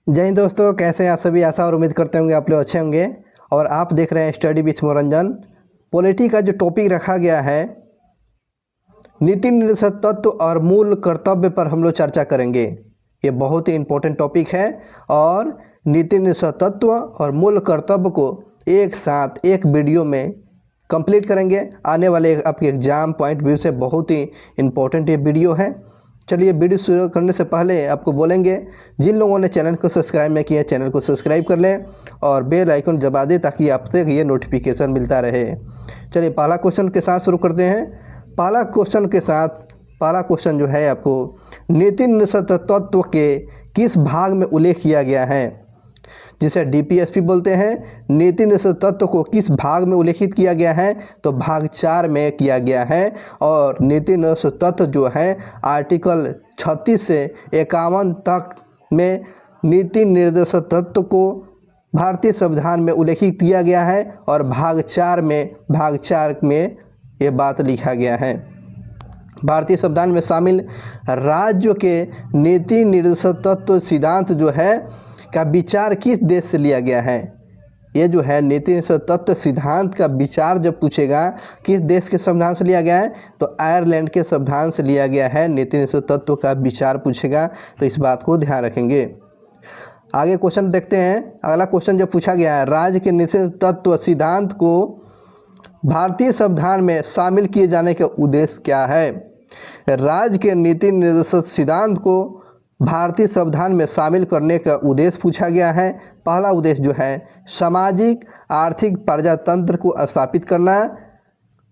जय हिंद दोस्तों, कैसे हैं आप सभी। आशा और उम्मीद करते होंगे आप लोग अच्छे होंगे। और आप देख रहे हैं स्टडी विथ मनोरंजन। पॉलिटी का जो टॉपिक रखा गया है, नीति निर्देशक तत्व और मूल कर्तव्य पर हम लोग चर्चा करेंगे। ये बहुत ही इम्पोर्टेंट टॉपिक है और नीति निर्देशक तत्व और मूल कर्तव्य को एक साथ एक वीडियो में कंप्लीट करेंगे। आने वाले आपके एग्जाम पॉइंट व्यू से बहुत ही इम्पोर्टेंट ये वीडियो है। चलिए, वीडियो शुरू करने से पहले आपको बोलेंगे, जिन लोगों ने चैनल को सब्सक्राइब नहीं किया चैनल को सब्सक्राइब कर लें और बेल आइकन दबा दें ताकि आप तक ये नोटिफिकेशन मिलता रहे। चलिए, पहला क्वेश्चन के साथ शुरू करते हैं। पहला क्वेश्चन जो है आपको, नीति निर्देशक तत्व के किस भाग में उल्लेख किया गया है, जिसे डीपीएसपी बोलते हैं। नीति निर्देशक तत्व को किस भाग में उल्लेखित किया गया है, तो भाग 4 में किया गया है। और नीति निर्देशक तत्व जो है आर्टिकल 36 से 51 तक में नीति निर्देशक तत्व को भारतीय संविधान में उल्लेखित किया गया है और भाग 4 में ये बात लिखा गया है। भारतीय संविधान में शामिल राज्यों के नीति निर्देशक तत्व सिद्धांत जो है का विचार किस देश से लिया गया है। ये जो है नीति निर्देशक तत्व सिद्धांत का विचार जब पूछेगा किस देश के संविधान से लिया गया है, तो आयरलैंड के संविधान से लिया गया है। नीति निर्देशक तत्व का विचार पूछेगा तो इस बात को ध्यान रखेंगे। आगे क्वेश्चन देखते हैं। अगला क्वेश्चन जो पूछा गया है, राज्य के नीति निर्देशक तत्व सिद्धांत को भारतीय संविधान में शामिल किए जाने का उद्देश्य क्या है। राज्य के नीति निर्देशक सिद्धांत को भारतीय संविधान में शामिल करने का उद्देश्य पूछा गया है। पहला उद्देश्य जो है सामाजिक आर्थिक प्रजातंत्र को स्थापित करना।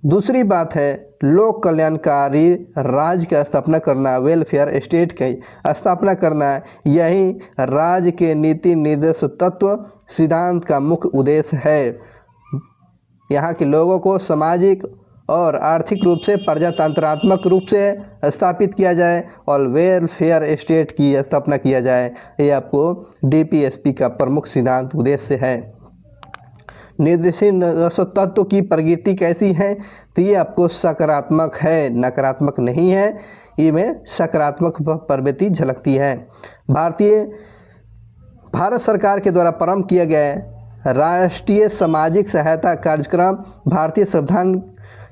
दूसरी बात है लोक कल्याणकारी राज्य की स्थापना करना, वेलफेयर स्टेट की स्थापना करना। यही राज्य के नीति निर्देशक तत्व सिद्धांत का मुख्य उद्देश्य है। यहाँ के लोगों को सामाजिक और आर्थिक रूप से प्रजातंत्रात्मक रूप से स्थापित किया जाए और वेलफेयर स्टेट की स्थापना किया जाए। ये आपको डीपीएसपी का प्रमुख सिद्धांत उद्देश्य है। निर्देशक तत्व की प्रकृति कैसी है, तो ये आपको सकारात्मक है, नकारात्मक नहीं है। इनमें सकारात्मक प्रवृत्ति झलकती है। भारत सरकार के द्वारा प्रारंभ किया गया राष्ट्रीय सामाजिक सहायता कार्यक्रम भारतीय संविधान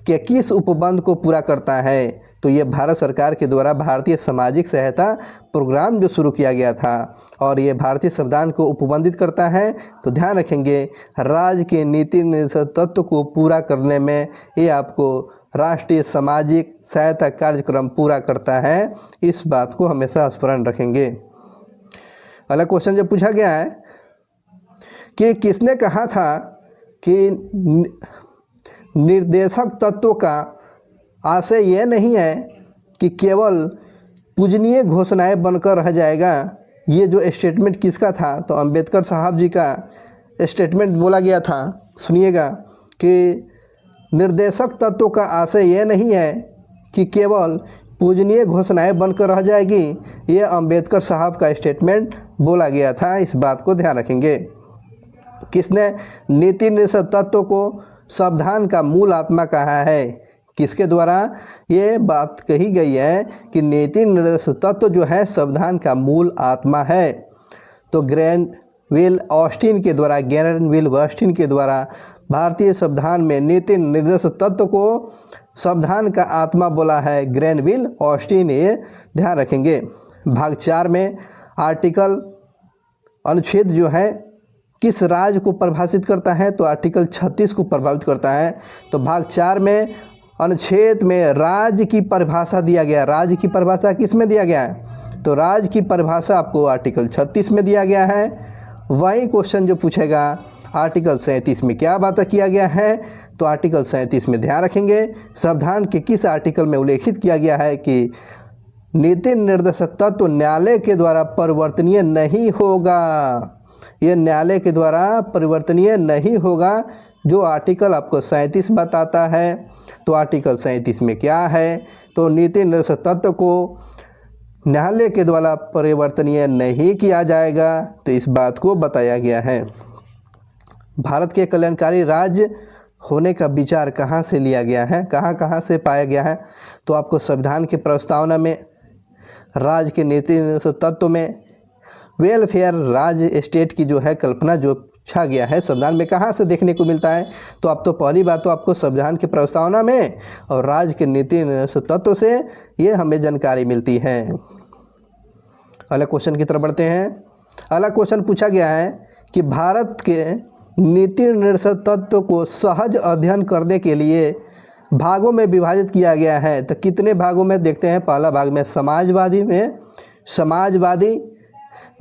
के किस उपबंध को पूरा करता है, तो ये भारत सरकार के द्वारा भारतीय सामाजिक सहायता प्रोग्राम जो शुरू किया गया था और ये भारतीय संविधान को उपबंधित करता है। तो ध्यान रखेंगे, राज्य के नीति निर्देशक तत्व को पूरा करने में ये आपको राष्ट्रीय सामाजिक सहायता कार्यक्रम पूरा करता है। इस बात को हमेशा स्मरण रखेंगे। अगला क्वेश्चन जो पूछा गया है कि किसने कहा था कि निर्देशक तत्व का आशय यह नहीं है कि केवल पूजनीय घोषणाएं बनकर रह जाएगा। ये जो स्टेटमेंट किसका था, तो अंबेडकर साहब जी का स्टेटमेंट बोला गया था। सुनिएगा कि निर्देशक तत्व का आशय यह नहीं है कि केवल पूजनीय घोषणाएं बनकर रह जाएगी। ये अंबेडकर साहब का स्टेटमेंट बोला गया था। इस बात को ध्यान रखेंगे। किसने नीति निर्देशक तत्व को संविधान का मूल आत्मा कहा है, किसके द्वारा ये बात कही गई है कि नीति निर्देशक तत्व जो है संविधान का मूल आत्मा है, तो ग्रेनविल ऑस्टिन के द्वारा भारतीय संविधान में नीति निर्देशक तत्व को संविधान का आत्मा बोला है ग्रेनविल ऑस्टिन। ये ध्यान रखेंगे। भाग 4 में आर्टिकल अनुच्छेद जो है किस राज्य को परिभाषित करता है, तो आर्टिकल 36 को प्रभावित करता है। तो भाग 4 में अनुच्छेद में राज्य की परिभाषा दिया गया। राज्य की परिभाषा किस में दिया गया है, तो राज्य की परिभाषा आपको आर्टिकल 36 में दिया गया है। वही क्वेश्चन जो पूछेगा आर्टिकल 37 में क्या बात किया गया है, तो आर्टिकल 37 में ध्यान रखेंगे संविधान के किस आर्टिकल में उल्लेखित किया गया है कि नीति निर्देशक तत्व न्यायालय के द्वारा परिवर्तनीय नहीं होगा। ये न्यायालय के द्वारा परिवर्तनीय नहीं होगा। जो आर्टिकल आपको 37 बताता है, तो आर्टिकल 37 में क्या है, तो नीति निर्देशक तत्व को न्यायालय के द्वारा परिवर्तनीय नहीं किया जाएगा। तो इस बात को बताया गया है। भारत के कल्याणकारी राज्य होने का विचार कहाँ से लिया गया है, कहाँ से पाया गया है, तो आपको संविधान की प्रस्तावना में, राज्य के नीति निर्देशक तत्व में, वेलफेयर राज्य स्टेट की जो है कल्पना जो छा गया है संविधान में कहाँ से देखने को मिलता है? तो अब तो पहली बात तो आपको संविधान की प्रस्तावना में और राज्य के नीति तत्व से ये हमें जानकारी मिलती है। अगला क्वेश्चन की तरफ बढ़ते हैं। अगला क्वेश्चन पूछा गया है कि भारत के नीति निर्देशक तत्व को सहज अध्ययन करने के लिए भागों में विभाजित किया गया है। तो कितने भागों में देखते हैं? पहला भाग में समाजवादी,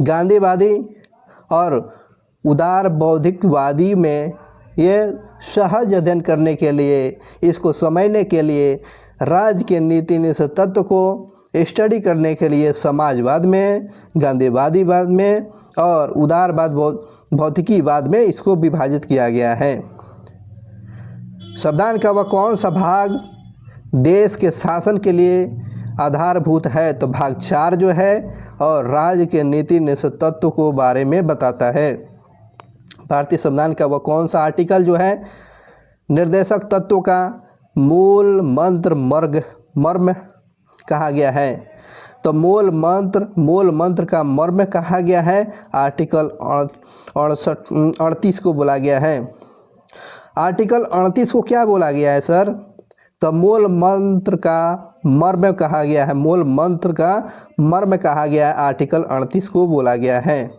गांधीवादी और उदार बौद्धिकवादी में ये सहज अध्ययन करने के लिए, इसको समझने के लिए, राज्य के नीति निर्देशक तत्व को स्टडी करने के लिए समाजवाद में, गांधीवादीवाद में और उदारवाद भौतिकीवाद में इसको विभाजित किया गया है। संविधान का वह कौन सा भाग देश के शासन के लिए आधारभूत है? तो भाग 4 जो है और राज्य के नीति निर्देशक तत्व को बारे में बताता है। भारतीय संविधान का वह कौन सा आर्टिकल जो है निर्देशक तत्व का मूल मंत्र मर्म कहा गया है? तो मूल मंत्र का मर्म कहा गया है आर्टिकल 38 को बोला गया है। आर्टिकल 38 को क्या बोला गया है सर? तो मूल मंत्र का मर्म कहा गया है। मूल मंत्र का मर्म कहा गया है, आर्टिकल 38 को बोला गया है।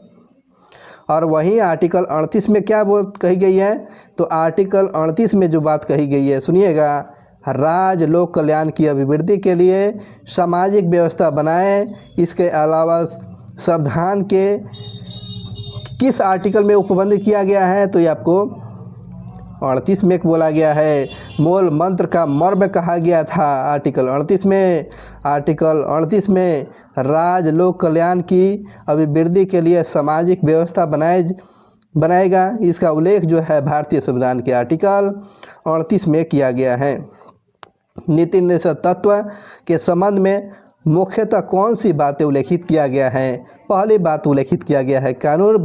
और वहीं आर्टिकल 38 में क्या कही गई है? तो आर्टिकल 38 में जो बात कही गई है सुनिएगा, राज्य लोक कल्याण की अभिवृद्धि के लिए सामाजिक व्यवस्था बनाए। इसके अलावा संविधान के किस आर्टिकल में उपबंधित किया गया है? तो ये आपको 38 में बोला गया है। मूल मंत्र का मर्म कहा गया था आर्टिकल 38 में। आर्टिकल 38 में राज्य लोक कल्याण की अभिवृद्धि के लिए सामाजिक व्यवस्था बनाएगा, इसका उल्लेख जो है भारतीय संविधान के आर्टिकल 38 में किया गया है। नीति निर्देशक तत्व के संबंध में मुख्यतः कौन सी बातें उल्लेखित किया गया है? पहली बात उल्लेखित किया गया है, कानून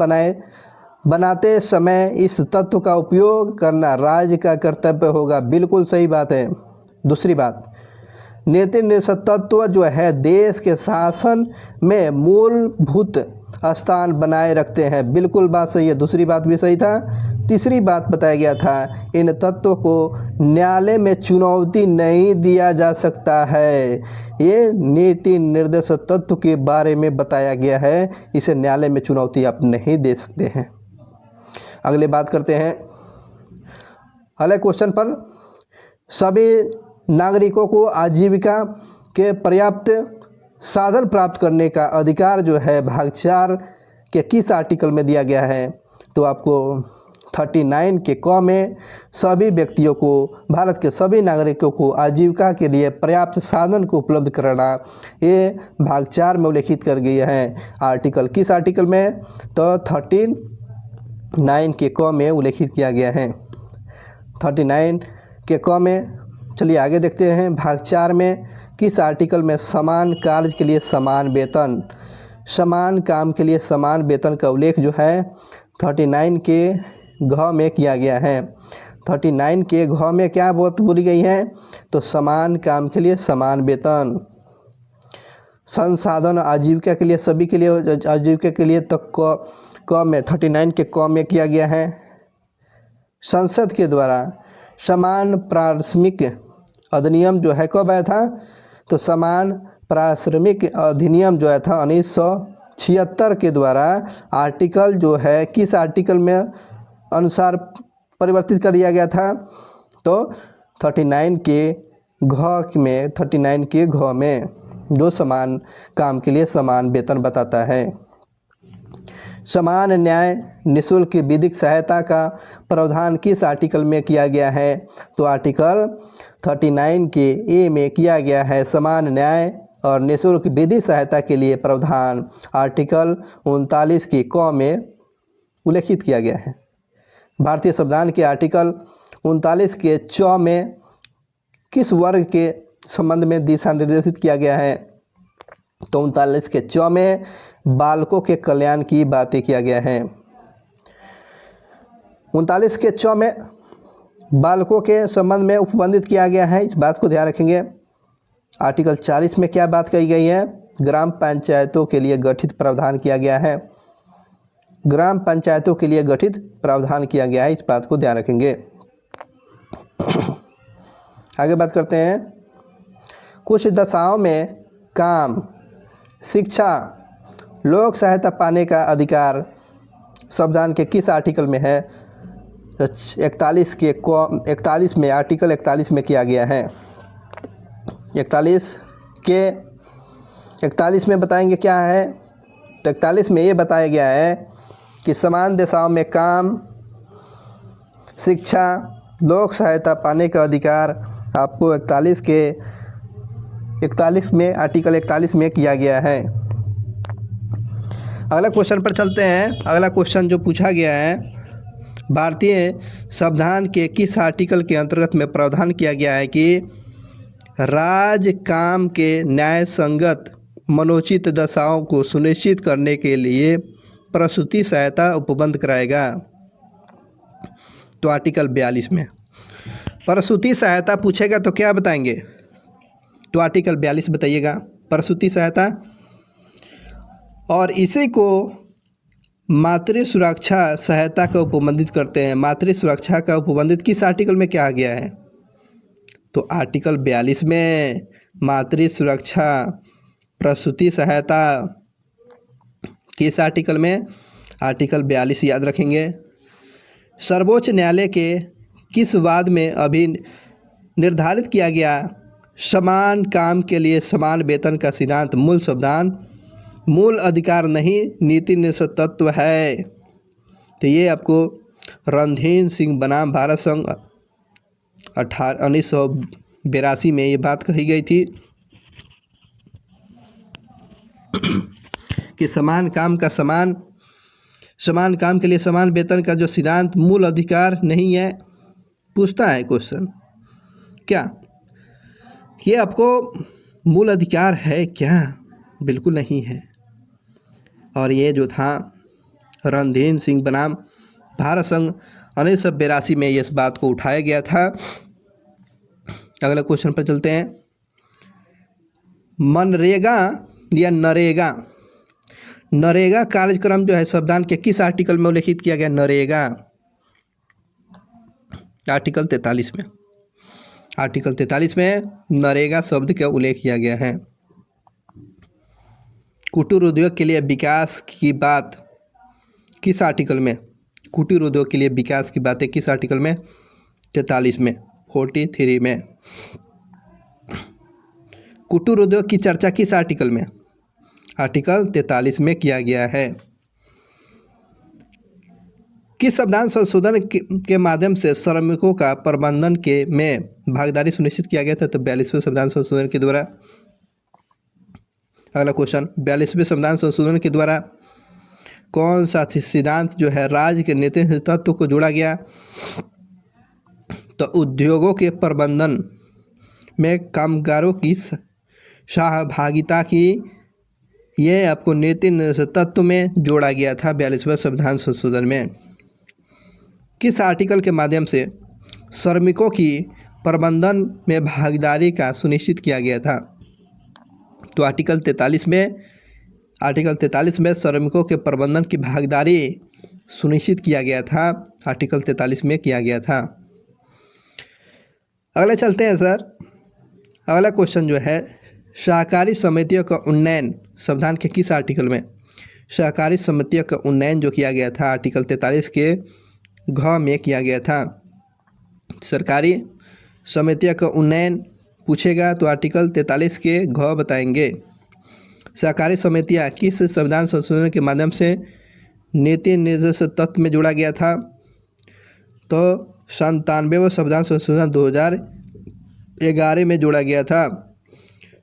बनाते समय इस तत्व का उपयोग करना राज्य का कर्तव्य होगा। बिल्कुल सही बात है। दूसरी बात, नीति निर्देशक तत्व जो है देश के शासन में मूलभूत स्थान बनाए रखते हैं। बिल्कुल बात सही है, दूसरी बात भी सही था। तीसरी बात बताया गया था, इन तत्वों को न्यायालय में चुनौती नहीं दिया जा सकता है। ये नीति निर्देशक तत्व के बारे में बताया गया है, इसे न्यायालय में चुनौती आप नहीं दे सकते हैं। अगले बात करते हैं अगले क्वेश्चन पर। सभी नागरिकों को आजीविका के पर्याप्त साधन प्राप्त करने का अधिकार जो है भाग 4 के किस आर्टिकल में दिया गया है? तो आपको 39 के क में सभी व्यक्तियों को, भारत के सभी नागरिकों को आजीविका के लिए पर्याप्त साधन को उपलब्ध कराना, ये भाग 4 में उल्लेखित कर गई है। आर्टिकल किस आर्टिकल में? तो 39 के क में उल्लेखित किया गया है। 39 के क में। चलिए आगे देखते हैं भाग 4 में किस आर्टिकल में समान कार्य के लिए समान वेतन, समान काम के लिए समान वेतन का उल्लेख जो है 39 के घ में किया गया है। 39 के घ में क्या बात बोली गई है? तो समान काम के लिए समान वेतन, संसाधन आजीविका के लिए, सभी के लिए आजीविका के लिए, तो क में 39 के क में किया गया है। संसद के द्वारा समान पारिश्रमिक अधिनियम जो है कब आया था? तो समान पारिश्रमिक अधिनियम जो है था 1976 के द्वारा आर्टिकल जो है किस आर्टिकल में अनुसार परिवर्तित कर दिया गया था? तो 39 के घ में, 39 के घ में जो समान काम के लिए समान वेतन बताता है। समान न्याय निःशुल्क विधिक सहायता का प्रावधान किस आर्टिकल में किया गया है? तो आर्टिकल 39 के ए में किया गया है। समान न्याय और निःशुल्क विधिक सहायता के लिए प्रावधान आर्टिकल 39 के क में उल्लेखित किया गया है। भारतीय संविधान के आर्टिकल 39 के च में किस वर्ग के संबंध में दिशा निर्देशित किया गया है? तो 39 के च में बालकों के कल्याण की बातें किया गया है। 39 के च में बालकों के संबंध में उपबंधित किया गया है, इस बात को ध्यान रखेंगे। आर्टिकल 40 में क्या बात कही गई है? ग्राम पंचायतों के लिए गठित प्रावधान किया गया है। ग्राम पंचायतों के लिए गठित प्रावधान किया गया है, इस बात को ध्यान रखेंगे। आगे बात करते हैं, कुछ दशाओं में काम, शिक्षा, लोक सहायता पाने का अधिकार संविधान के किस आर्टिकल में है? 41 में, आर्टिकल 41 में किया गया है। 41 में बताएंगे क्या है? तो 41 में ये बताया गया है कि समान दशाओं में काम, शिक्षा, लोक सहायता पाने का अधिकार आपको 41 में, आर्टिकल 41 में किया गया है। अगला क्वेश्चन पर चलते हैं। अगला क्वेश्चन जो पूछा गया है, भारतीय संविधान के किस आर्टिकल के अंतर्गत में प्रावधान किया गया है कि राज्य काम के न्याय संगत मनोचित दशाओं को सुनिश्चित करने के लिए प्रसूति सहायता उपबंध कराएगा? तो आर्टिकल 42 में। प्रसूति सहायता पूछेगा तो क्या बताएंगे? तो आर्टिकल 42 बताइएगा, प्रसूति सहायता। और इसी को मातृ सुरक्षा सहायता का उपबंधित करते हैं। मातृ सुरक्षा का उपबंधित किस आर्टिकल में किया गया है? तो आर्टिकल 42 में मातृ सुरक्षा प्रसूति सहायता किस आर्टिकल में? आर्टिकल 42 याद रखेंगे। सर्वोच्च न्यायालय के किस वाद में अभी निर्धारित किया गया समान काम के लिए समान वेतन का सिद्धांत मूल संविधान मूल अधिकार नहीं नीति निषेध तत्व है? तो ये आपको रणधीर सिंह बनाम भारत संघ 1982 में ये बात कही गई थी कि समान काम के लिए समान वेतन का जो सिद्धांत मूल अधिकार नहीं है। पूछता है क्वेश्चन क्या ये आपको मूल अधिकार है क्या? बिल्कुल नहीं है। और ये जो था रणधीर सिंह बनाम भारत संघ 1982 में इस बात को उठाया गया था। अगला क्वेश्चन पर चलते हैं। मनरेगा या नरेगा कार्यक्रम जो है संविधान के किस आर्टिकल में उल्लेखित किया गया? नरेगा आर्टिकल 43 में। आर्टिकल 43 में नरेगा शब्द का उल्लेख किया गया है। कुटीर उद्योग के लिए विकास की बात किस आर्टिकल में? कुटीर उद्योग के लिए विकास की बातें किस आर्टिकल में? 43 में, 43 में। कुटीर उद्योग की चर्चा किस आर्टिकल में? आर्टिकल 43 में किया गया है। किस संविधान संशोधन के माध्यम से श्रमिकों का प्रबंधन के में भागीदारी सुनिश्चित किया गया था? तो 42वें संविधान संशोधन के द्वारा। अगला क्वेश्चन, 42वें संविधान संशोधन के द्वारा कौन सा सिद्धांत जो है राज्य के नीति तत्व को जोड़ा गया? तो उद्योगों के प्रबंधन में कामगारों की सहभागिता की ये आपको नीति तत्व में जोड़ा गया था 42वें संविधान संशोधन में। किस आर्टिकल के माध्यम से श्रमिकों की प्रबंधन में भागीदारी का सुनिश्चित किया गया था? तो आर्टिकल 43 में। आर्टिकल 43 में श्रमिकों के प्रबंधन की भागीदारी सुनिश्चित किया गया था, आर्टिकल 43 में किया गया था। अगले चलते हैं सर। अगला क्वेश्चन जो है, सहकारी समितियों का उन्नयन संविधान के किस आर्टिकल में? सहकारी समितियों का उन्नयन जो किया गया था आर्टिकल 43 के घ में किया गया था। सरकारी समितियों का उन्नयन पूछेगा तो आर्टिकल 43 के घ बताएंगे। सहकारी समितियाँ किस संविधान संशोधन के माध्यम से नीति निर्देश तत्व में जोड़ा गया था? तो 97वें संविधान संशोधन 2011 में जोड़ा गया था।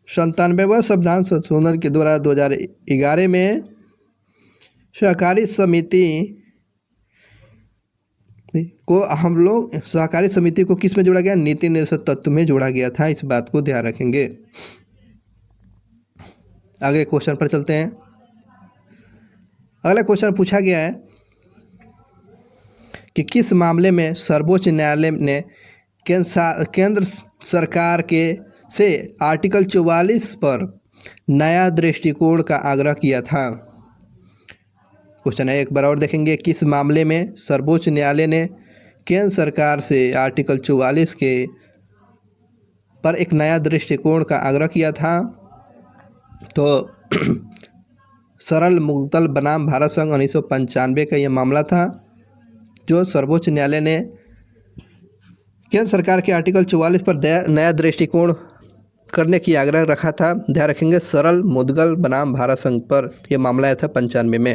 97वें संविधान संशोधन के द्वारा 2011 में सहकारी समिति को सहकारी समिति को किस में जोड़ा गया? नीति निर्देश तत्व में जोड़ा गया था, इस बात को ध्यान रखेंगे। अगले क्वेश्चन पर चलते हैं। अगला क्वेश्चन पूछा गया है कि किस मामले में सर्वोच्च न्यायालय ने केंद्र सरकार के से आर्टिकल 44 पर नया दृष्टिकोण का आग्रह किया था? क्वेश्चन है, एक बार और देखेंगे, किस मामले में सर्वोच्च न्यायालय ने केंद्र सरकार से आर्टिकल 44 के पर एक नया दृष्टिकोण का आग्रह किया था? तो सरल मुद्गल बनाम भारत संघ 1995 का यह मामला था, जो सर्वोच्च न्यायालय ने केंद्र सरकार के आर्टिकल 44 पर नया दृष्टिकोण करने की आग्रह रखा था। ध्यान रखेंगे, सरल मुद्गल बनाम भारत संघ पर यह मामला आया था 95 में।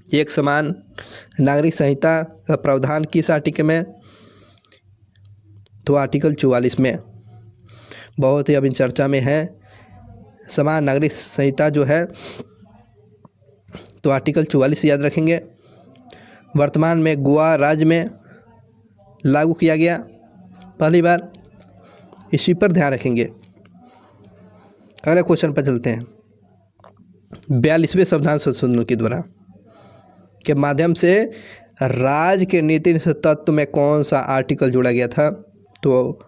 एक समान नागरिक संहिता का प्रावधान किस आर्टिकल में? तो आर्टिकल 44 में। बहुत ही अभी चर्चा में है समान नागरिक संहिता जो है, तो आर्टिकल 44 याद रखेंगे। वर्तमान में गोवा राज्य में लागू किया गया पहली बार, इसी पर ध्यान रखेंगे। अगले क्वेश्चन पर चलते हैं। 42वें संविधान संशोधन के द्वारा के माध्यम से राज्य के नीति तत्व में कौन सा आर्टिकल जोड़ा गया था? तो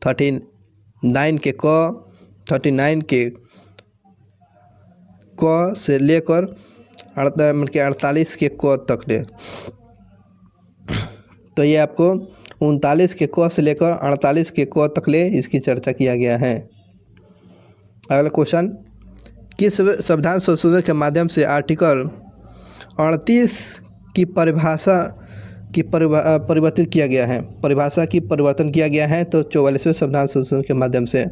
39 के क से लेकर 48 के क तक ले। तो ये आपको 39 के क से लेकर 48 के क तक ले इसकी चर्चा किया गया है। अगला क्वेश्चन, किस संविधान संशोधन के माध्यम से आर्टिकल 38 की परिभाषा की परिवर्तित किया गया है? परिभाषा की परिवर्तन किया गया है, तो 44वें संविधान संशोधन के माध्यम से।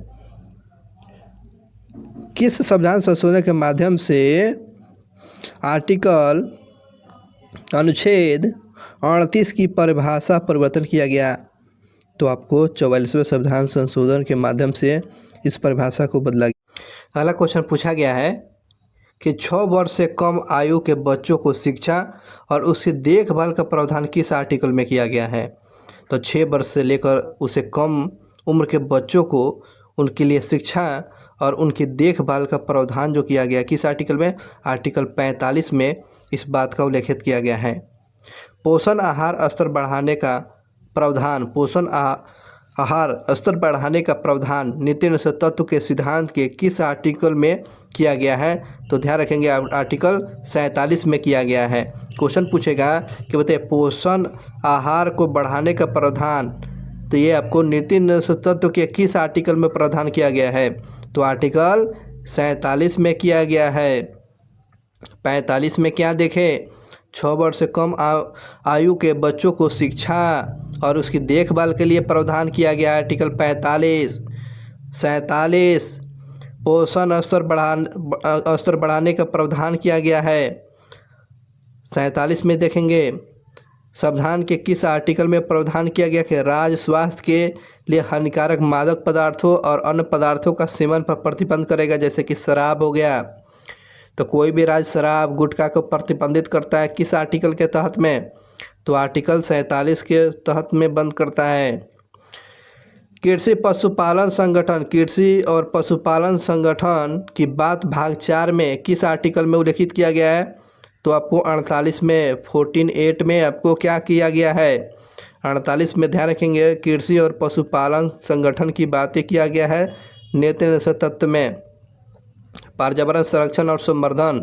किस संविधान संशोधन के माध्यम से आर्टिकल अनुच्छेद 38 की परिभाषा परिवर्तन किया गया? तो आपको 44वें संविधान संशोधन के माध्यम से इस परिभाषा को बदला गया। अगला क्वेश्चन पूछा गया है कि 6 वर्ष से कम आयु के बच्चों को शिक्षा और उसकी देखभाल का प्रावधान किस आर्टिकल में किया गया है? तो 6 वर्ष से लेकर उसे कम उम्र के बच्चों को उनके लिए शिक्षा और उनकी देखभाल का प्रावधान जो किया गया किस आर्टिकल में? आर्टिकल 45 में इस बात का उल्लेखित किया गया है। पोषण आहार स्तर बढ़ाने का प्रावधान, पोषण आहार स्तर बढ़ाने का प्रावधान नीति अनुसार तत्व के सिद्धांत के किस आर्टिकल में किया गया है? तो ध्यान रखेंगे, आर्टिकल 47 में किया गया है। क्वेश्चन पूछेगा कि बताइए पोषण आहार को बढ़ाने का प्रावधान, तो ये आपको नीति अनुसार तत्व के किस आर्टिकल में प्रावधान किया गया है? तो आर्टिकल 47 में किया गया है। 45 में क्या देखें, 6 वर्ष से कम आयु के बच्चों को शिक्षा और उसकी देखभाल के लिए प्रावधान किया गया आर्टिकल 45। 47 पोषण स्तर बढ़ाने का प्रावधान किया गया है। 47 में देखेंगे संविधान के किस आर्टिकल में प्रावधान किया गया कि राज्य स्वास्थ्य के लिए हानिकारक मादक पदार्थों और अन्य पदार्थों का सेवन पर प्रतिबंध करेगा, जैसे कि शराब हो गया। तो कोई भी राज्य शराब गुटखा को प्रतिबंधित करता है किस आर्टिकल के तहत में? तो आर्टिकल 47 के तहत में बंद करता है। कृषि पशुपालन संगठन, कृषि और पशुपालन संगठन की बात भाग 4 में किस आर्टिकल में उल्लेखित किया गया है? तो आपको 48 में 14(8) में आपको क्या किया गया है? 48 में ध्यान रखेंगे, कृषि और पशुपालन संगठन की बातें किया गया है नीति अनुसार तत्व में। पर्यावरण संरक्षण और संवर्धन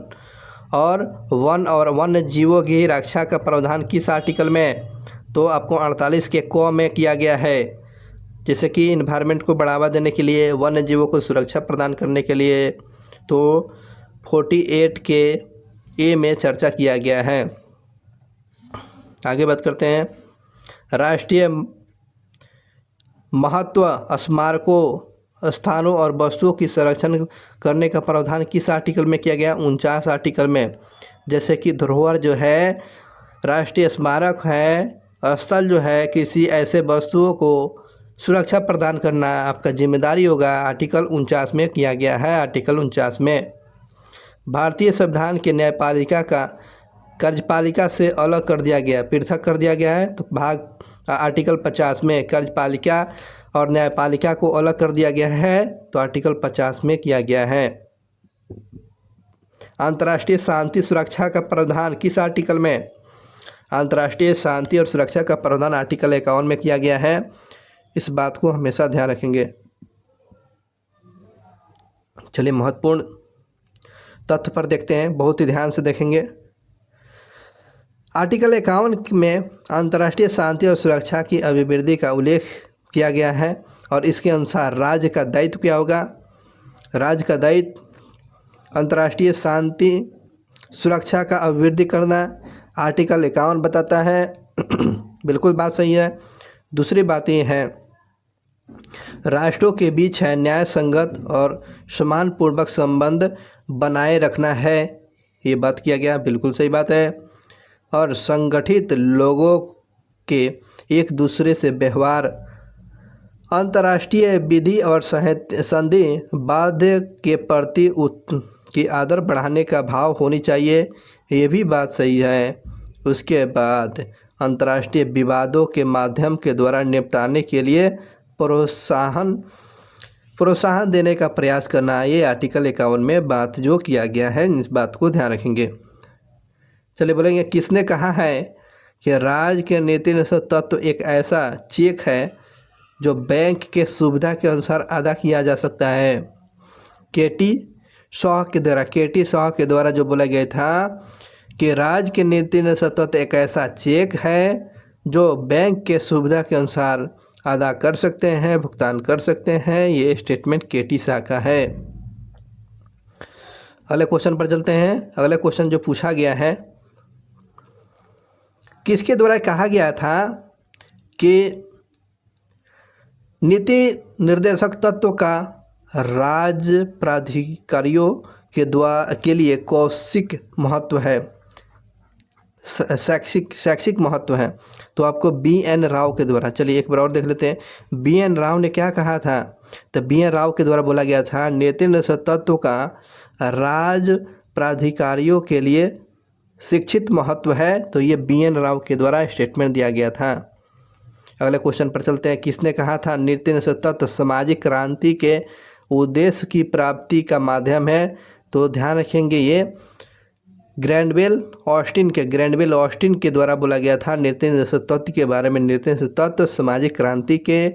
और वन्य जीवों की रक्षा का प्रावधान किस आर्टिकल में? तो आपको 48 के क में किया गया है, जैसे कि इन्वायरमेंट को बढ़ावा देने के लिए, वन्य जीवों को सुरक्षा प्रदान करने के लिए। तो 48 के ए में चर्चा किया गया है। आगे बात करते हैं, राष्ट्रीय महत्व स्मारकों, स्थानों और वस्तुओं की संरक्षण करने का प्रावधान किस आर्टिकल में किया गया? 49 आर्टिकल में। जैसे कि धरोहर जो है, राष्ट्रीय स्मारक है, स्थल जो है, किसी ऐसे वस्तुओं को सुरक्षा प्रदान करना आपका जिम्मेदारी होगा, आर्टिकल 49 में किया गया है। आर्टिकल 49 में भारतीय संविधान के न्यायपालिका का कार्यपालिका से अलग कर दिया गया, पृथक कर दिया गया है। तो भाग आर्टिकल 50 में कार्यपालिका और न्यायपालिका को अलग कर दिया गया है, तो आर्टिकल 50 में किया गया है। अंतर्राष्ट्रीय शांति सुरक्षा का प्रावधान किस आर्टिकल में? अंतर्राष्ट्रीय शांति और सुरक्षा का प्रावधान आर्टिकल 51 में किया गया है। इस बात को हमेशा ध्यान रखेंगे। चलिए महत्वपूर्ण तथ्य पर देखते हैं, बहुत ही ध्यान से देखेंगे, आर्टिकल 51 में अंतर्राष्ट्रीय शांति और सुरक्षा की अभिवृद्धि का उल्लेख किया गया है और इसके अनुसार राज्य का दायित्व क्या होगा। राज्य का दायित्व अंतर्राष्ट्रीय शांति सुरक्षा का अभिवृद्धि करना आर्टिकल 51 बताता है। बिल्कुल बात सही है। दूसरी बात ये है, राष्ट्रों के बीच है न्याय संगत और सम्मानपूर्वक संबंध बनाए रखना है, ये बात किया गया। बिल्कुल सही बात है। और संगठित लोगों के एक दूसरे से व्यवहार, अंतर्राष्ट्रीय विधि और संधि बाध्य के प्रति की आदर बढ़ाने का भाव होनी चाहिए, ये भी बात सही है। उसके बाद अंतर्राष्ट्रीय विवादों के माध्यम के द्वारा निपटाने के लिए प्रोत्साहन देने का प्रयास करना, ये आर्टिकल 51 में बात जो किया गया है, इस बात को ध्यान रखेंगे। चलिए बोलेंगे, किसने कहा है कि राज्य के नीति निषेध तत्व एक ऐसा चेक है जो बैंक के सुविधा के अनुसार अदा किया जा सकता है। केटी शॉ के द्वारा जो बोला गया था कि राज्य के नीति निषेध तत्व एक ऐसा चेक है जो बैंक के सुविधा के अनुसार अदा कर सकते हैं, भुगतान कर सकते हैं। ये स्टेटमेंट केटी शॉ का है। अगले क्वेश्चन पर चलते हैं। अगले क्वेश्चन जो पूछा गया है, किसके द्वारा कहा गया था कि नीति निर्देशक तत्व का राज्य प्राधिकारियों के लिए कौशिक महत्व है, शैक्षिक महत्व है। तो आपको BN राव के द्वारा, चलिए एक बार और देख लेते हैं। BN राव ने क्या कहा था, तो BN राव के द्वारा बोला गया था नीति निषेध तत्व का राज्य प्राधिकारियों के लिए शिक्षित महत्व है। तो ये BN राव के द्वारा स्टेटमेंट दिया गया था। अगले क्वेश्चन पर चलते हैं। किसने कहा था नीति निषेध तत्व सामाजिक क्रांति के उद्देश्य की प्राप्ति का माध्यम है। तो ध्यान रखेंगे, ये ग्रैंडवेल ऑस्टिन के द्वारा बोला गया था नीति निषेध तत्व के बारे में। नीति निषेध तत्व सामाजिक क्रांति के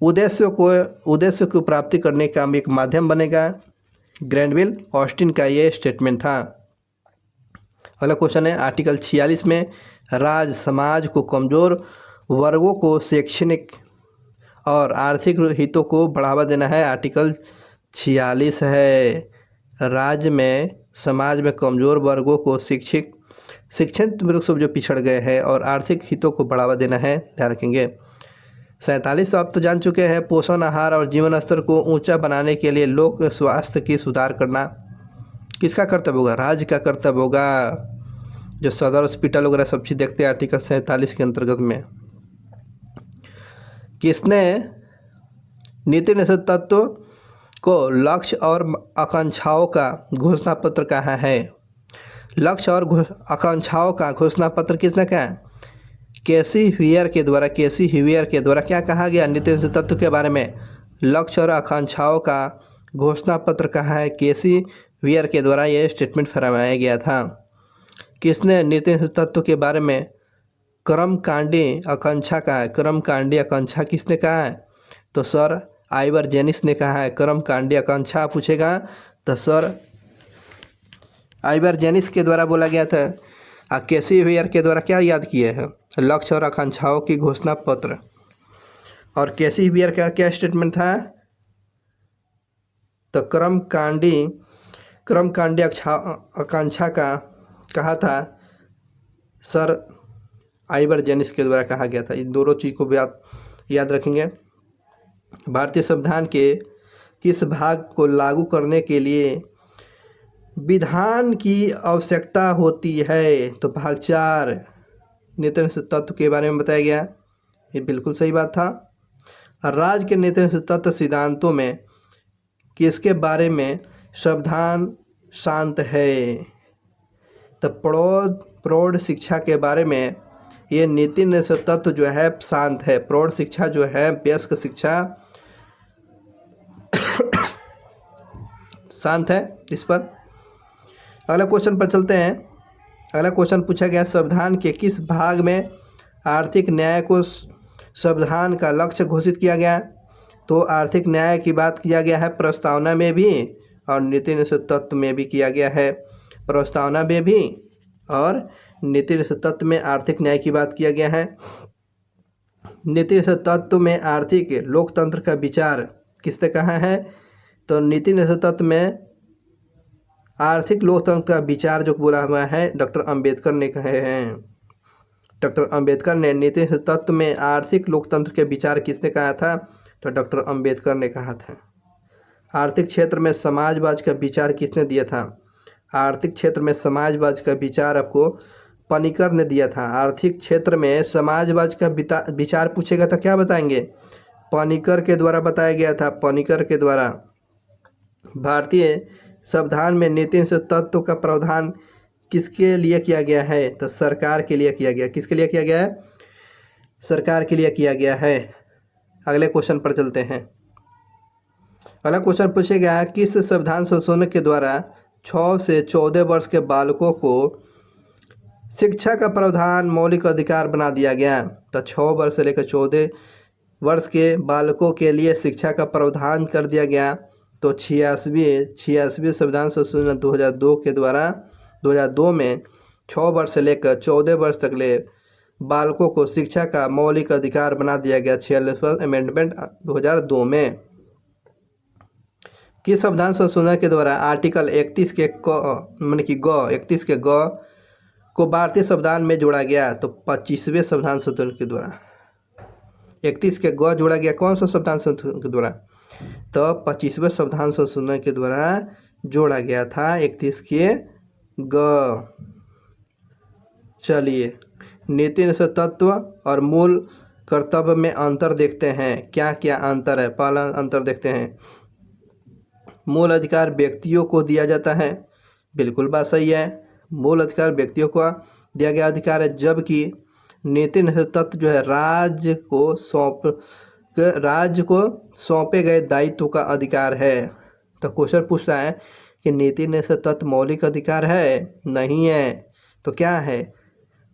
उद्देश्य को प्राप्ति करने का एक माध्यम बनेगा। ग्रैंडवेल ऑस्टिन का ये स्टेटमेंट था। अगला क्वेश्चन है, आर्टिकल 46 में राज्य समाज को कमज़ोर वर्गों को शैक्षणिक और आर्थिक हितों को बढ़ावा देना है। आर्टिकल 46 है, राज्य में समाज में कमज़ोर वर्गों को शिक्षित वर्ग सब जो पिछड़ गए हैं और आर्थिक हितों को बढ़ावा देना है, ध्यान रखेंगे। 47 तो आप तो जान चुके हैं, पोषण आहार और जीवन स्तर को ऊंचा बनाने के लिए लोक स्वास्थ्य की सुधार करना किसका कर्तव्य होगा, राज्य का कर्तव्य होगा। जो सदर हॉस्पिटल वगैरह सब चीज़ देखते हैं आर्टिकल 47 के अंतर्गत में। किसने नीति निषेध तत्व को लक्ष्य और आकांक्षाओं का घोषणा पत्र कहा है। लक्ष्य और आकांक्षाओं का घोषणा पत्र किसने कहा, केसी ह्यूयर के द्वारा क्या कहा गया नीति निषेध तत्व के बारे में। लक्ष्य और आकांक्षाओं का घोषणा पत्र कहा है, केसी ह्यूयर के द्वारा यह स्टेटमेंट फरमाया गया था। किसने नीति निषेध तत्व के बारे में कर्मकांडी आकांक्षा कहा है। कर्मकांडी आकांक्षा किसने कहा है, तो सर आइवर जेनिस ने कहा है। कर्मकांडी आकांक्षा पूछेगा तो सर आइवर जेनिस के द्वारा बोला गया था। केसी ह्यूयर के द्वारा क्या याद किए हैं, लक्ष्य और आकांक्षाओं की घोषणा पत्र। और केसी ह्यूयर का क्या स्टेटमेंट था, तो कर्मकांडी आकांक्षा का कहा था सर आइवर जेनिस के द्वारा कहा गया था। इन दोनों चीज़ को याद रखेंगे। भारतीय संविधान के किस भाग को लागू करने के लिए विधान की आवश्यकता होती है, तो भाग 4 नीति निषेध तत्व के बारे में बताया गया। ये बिल्कुल सही बात था। राज्य के नीति निषेध तत्व सिद्धांतों में किसके बारे में संविधान शांत है, तो प्रौढ़ शिक्षा के बारे में ये नीति निषेध तत्व जो है शांत है। प्रौढ़ शिक्षा जो है, वयस्क शिक्षा शांत है इस पर। अगला क्वेश्चन पर चलते हैं। अगला क्वेश्चन पूछा गया, संविधान के किस भाग में आर्थिक न्याय को संविधान का लक्ष्य घोषित किया गया। तो आर्थिक न्याय की बात किया गया है प्रस्तावना में भी और नीति निषेध तत्व में भी किया गया है। प्रस्तावना में भी और नीति निषेध तत्व में आर्थिक न्याय की बात किया गया है। नीति निषेध तत्व में आर्थिक लोकतंत्र का विचार किसने कहा है? तो नीति निषेध तत्व में आर्थिक लोकतंत्र का विचार जो बोला हुआ है डॉक्टर अंबेडकर ने कहे हैं। डॉक्टर अंबेडकर ने नीति निषेध तत्व में आर्थिक लोकतंत्र के विचार किसने कहा था? तो डॉक्टर अंबेडकर ने कहा था। आर्थिक क्षेत्र में समाजवाद का विचार किसने दिया था? आर्थिक क्षेत्र में समाजवाद का विचार आपको पनिकर ने दिया था। आर्थिक क्षेत्र में समाजवाद का विचार पूछेगा तो क्या बताएंगे? पनिकर के द्वारा बताया गया था। पनिकर के द्वारा। भारतीय संविधान में नीति निषेध तत्व का प्रावधान किसके लिए किया गया है? तो सरकार के लिए किया गया। किसके लिए किया गया है? सरकार के लिए किया गया है। अगले क्वेश्चन पर चलते हैं। अगला क्वेश्चन पूछेगा किस संविधान संशोधन के द्वारा 6 से 14 वर्ष के बालकों को शिक्षा का प्रावधान मौलिक अधिकार बना दिया गया? तो 6 वर्ष से लेकर 14 वर्ष के बालकों के लिए शिक्षा का प्रावधान कर दिया गया। तो 86वें संविधान संशोधन 2002 के द्वारा 2002 में 6 वर्ष से लेकर 14 वर्ष तक ले बालकों को शिक्षा का मौलिक अधिकार बना दिया गया। 46वां अमेंडमेंट 2002 में। किस संविधान संशोधन के द्वारा आर्टिकल 31 के ग को भारतीय संविधान में जोड़ा गया? तो 25वें संविधान संशोधन के द्वारा 31 के ग जोड़ा गया। कौन सा संविधान संशोधन के द्वारा? तो 25वें संविधान संशोधन के द्वारा जोड़ा गया था 31 के ग। चलिए, नीति निषेध तत्व और मूल कर्तव्य में अंतर देखते हैं। क्या क्या अंतर है? पहला अंतर देखते हैं। मूल अधिकार व्यक्तियों को दिया जाता है। बिल्कुल बात सही है। मूल अधिकार व्यक्तियों को दिया गया अधिकार है, जबकि नीति निषेध तत्व जो है राज्य को सौंपे गए दायित्व का अधिकार है। तो क्वेश्चन पूछता है कि नीति निषेध तत्व मौलिक अधिकार है? नहीं है। तो क्या है?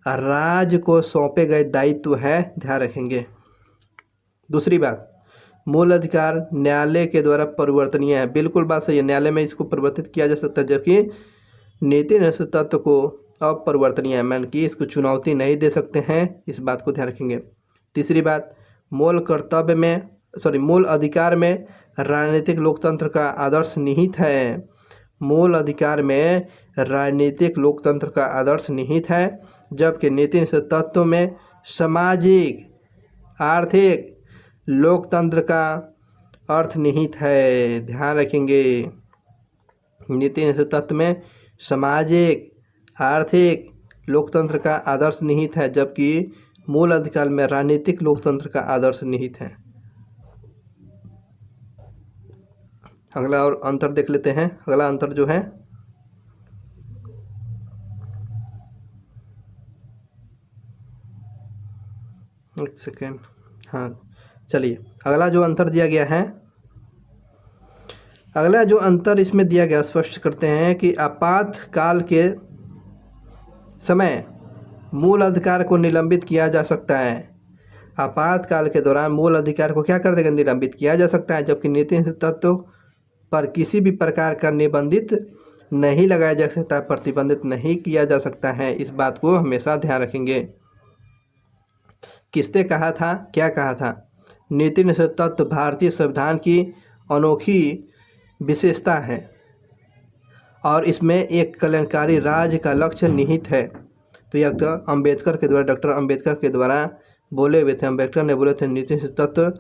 राज्य को सौंपे गए दायित्व है। ध्यान रखेंगे। दूसरी बात, मूल अधिकार न्यायालय के द्वारा परिवर्तनीय है। बिल्कुल बात सही है। न्यायालय में इसको परिवर्तित किया जा सकता है, जबकि नीति निषेध तत्व को अपरिवर्तनीय है, मान कि इसको चुनौती नहीं दे सकते हैं। इस बात को ध्यान रखेंगे। तीसरी बात, मूल अधिकार में राजनीतिक लोकतंत्र का आदर्श निहित है। मूल अधिकार में राजनीतिक लोकतंत्र का आदर्श निहित है, जबकि नीति निषेध तत्व में सामाजिक आर्थिक लोकतंत्र का अर्थ निहित है। ध्यान रखेंगे। नीति निषेध तत्व में सामाजिक आर्थिक लोकतंत्र का आदर्श निहित है, जबकि मूल अधिकार में राजनीतिक लोकतंत्र का आदर्श निहित है। अगला और अंतर देख लेते हैं। अगला अंतर जो है एक सेकेंड, हाँ चलिए, अगला जो अंतर दिया गया है, अगला जो अंतर इसमें दिया गया स्पष्ट करते हैं कि आपातकाल के समय मूल अधिकार को निलंबित किया जा सकता है। आपातकाल के दौरान मूल अधिकार को क्या कर देगा? निलंबित किया जा सकता है, जबकि नीति निषेध तत्व पर किसी भी प्रकार का निबंधित नहीं लगाया जा सकता, प्रतिबंधित नहीं किया जा सकता है। इस बात को हमेशा ध्यान रखेंगे। किसने कहा था? क्या कहा था? नीति निषेध तत्व भारतीय संविधान की अनोखी विशेषता है और इसमें एक कल्याणकारी राज्य का लक्ष्य निहित है। तो यह डॉक्टर अंबेडकर के द्वारा बोले हुए थे। अंबेडकर ने बोले थे नीति निषेध तत्व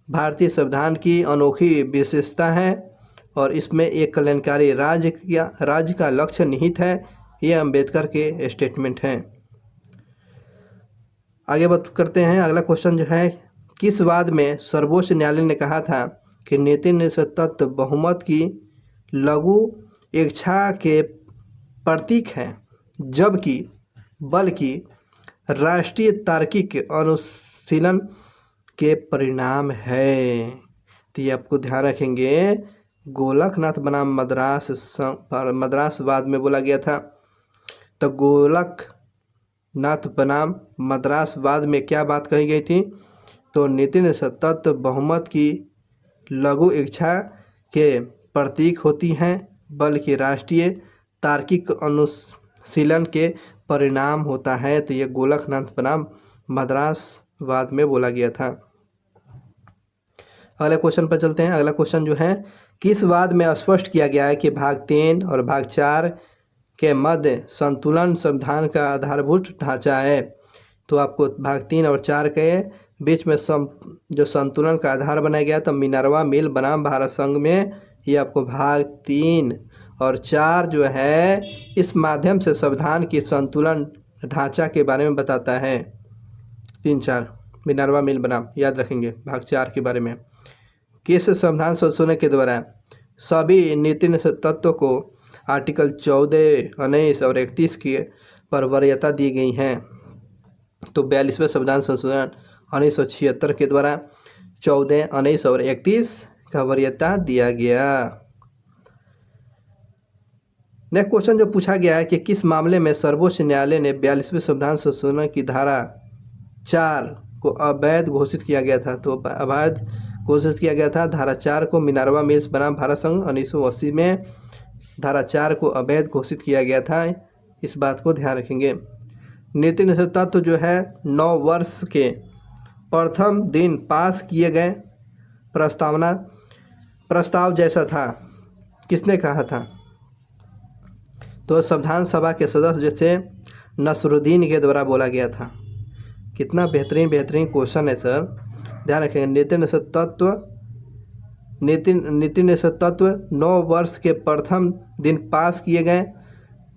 भारतीय संविधान की अनोखी विशेषता है और इसमें एक कल्याणकारी राज्य का लक्ष्य निहित है। ये अंबेडकर के स्टेटमेंट हैं। आगे बात करते हैं। अगला क्वेश्चन जो है, किस वाद में सर्वोच्च न्यायालय ने कहा था कि नीति निषेध तत्व बहुमत की लघु इच्छा के प्रतीक है, बल्कि राष्ट्रीय तार्किक अनुशीलन के परिणाम है? तो ये आपको ध्यान रखेंगे। गोलकनाथ बनाम मद्रासवाद में बोला गया था। तो गोलकनाथ बनाम मद्रासवाद में क्या बात कही गई थी? तो नीति निषेध तत्व बहुमत की लघु इच्छा के प्रतीक होती हैं, बल्कि राष्ट्रीय तार्किक शीलन के परिणाम होता है। तो ये गोरखनाथ बनाम मद्रासवाद में बोला गया था। अगले क्वेश्चन पर चलते हैं। अगला क्वेश्चन जो है, किस वाद में स्पष्ट किया गया है कि भाग 3 और भाग 4 के मध्य संतुलन संविधान का आधारभूत ढांचा है। तो आपको भाग 3 और 4 के बीच में जो संतुलन का आधार बनाया गया था मिनर्वा मिल बनाम भारत संघ में, ये आपको भाग 3 और 4 जो है इस माध्यम से संविधान की संतुलन ढांचा के बारे में बताता है। 3-4 मिनर्वा मिल बनाम, याद रखेंगे। भाग 4 के बारे में, किस संविधान संशोधन के द्वारा सभी नीति तत्वों को आर्टिकल 14, 19 और 31 की पर वरीयता दी गई हैं। तो 42वें संविधान संशोधन 1976 के द्वारा 14, 19 और 31 का वरीयता दिया गया। नेक्स्ट क्वेश्चन जो पूछा गया है कि किस मामले में सर्वोच्च न्यायालय ने 42वें संविधान संशोधन की धारा 4 को अवैध घोषित किया गया था। तो अवैध घोषित किया गया था धारा 4 को मिनर्वा मिल्स बनाम भारत संघ 1980 में धारा 4 को अवैध घोषित किया गया था। इस बात को ध्यान रखेंगे। नीति निषेध तत्व जो है 9 वर्ष के प्रथम दिन पास किए गए प्रस्ताव जैसा था। किसने कहा था? तो संविधान सभा के सदस्य जैसे नसरुद्दीन के द्वारा बोला गया था। कितना बेहतरीन क्वेश्चन है सर, ध्यान रखेंगे। नीति निषेध तत्व 9 वर्ष के प्रथम दिन पास किए गए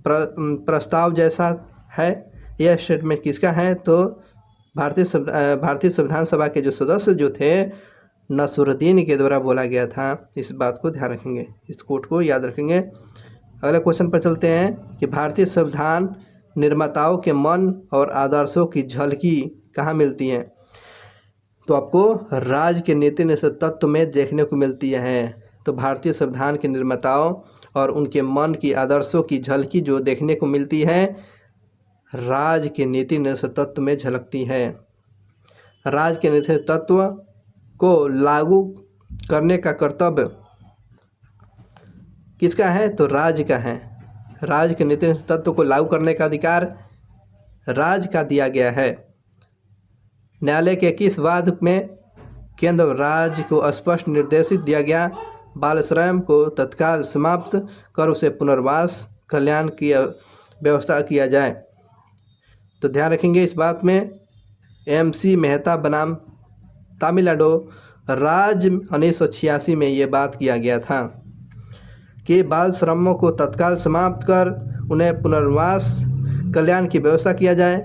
प्रस्ताव जैसा है। यह स्टेटमेंट किसका है? तो भारतीय संविधान सभा के जो सदस्य जो थे नसरुद्दीन के द्वारा बोला गया था। इस बात को ध्यान रखेंगे, इस कोट को याद रखेंगे। अगले क्वेश्चन पर चलते हैं कि भारतीय संविधान निर्माताओं के मन और आदर्शों की झलकी कहाँ मिलती है? तो आपको राज्य के नीति निषेध तत्व में देखने को मिलती है। तो भारतीय संविधान के निर्माताओं और उनके मन की आदर्शों की झलकी जो देखने को मिलती है राज्य के नीति निषेध तत्व में झलकती है। राज्य के नीति तत्व को लागू करने का कर्तव्य किसका है? तो राज्य का है। राज्य के नीति निषेध तत्व को लागू करने का अधिकार राज्य का दिया गया है। न्यायालय के किस वाद में केंद्र राज्य को स्पष्ट निर्देशित दिया गया बाल श्रम को तत्काल समाप्त कर उसे पुनर्वास कल्याण की व्यवस्था किया जाए? तो ध्यान रखेंगे इस बात में। MC मेहता बनाम तमिलनाडु राज्य 1986 में ये बात किया गया था कि बाल श्रमों को तत्काल समाप्त कर उन्हें पुनर्वास कल्याण की व्यवस्था किया जाए।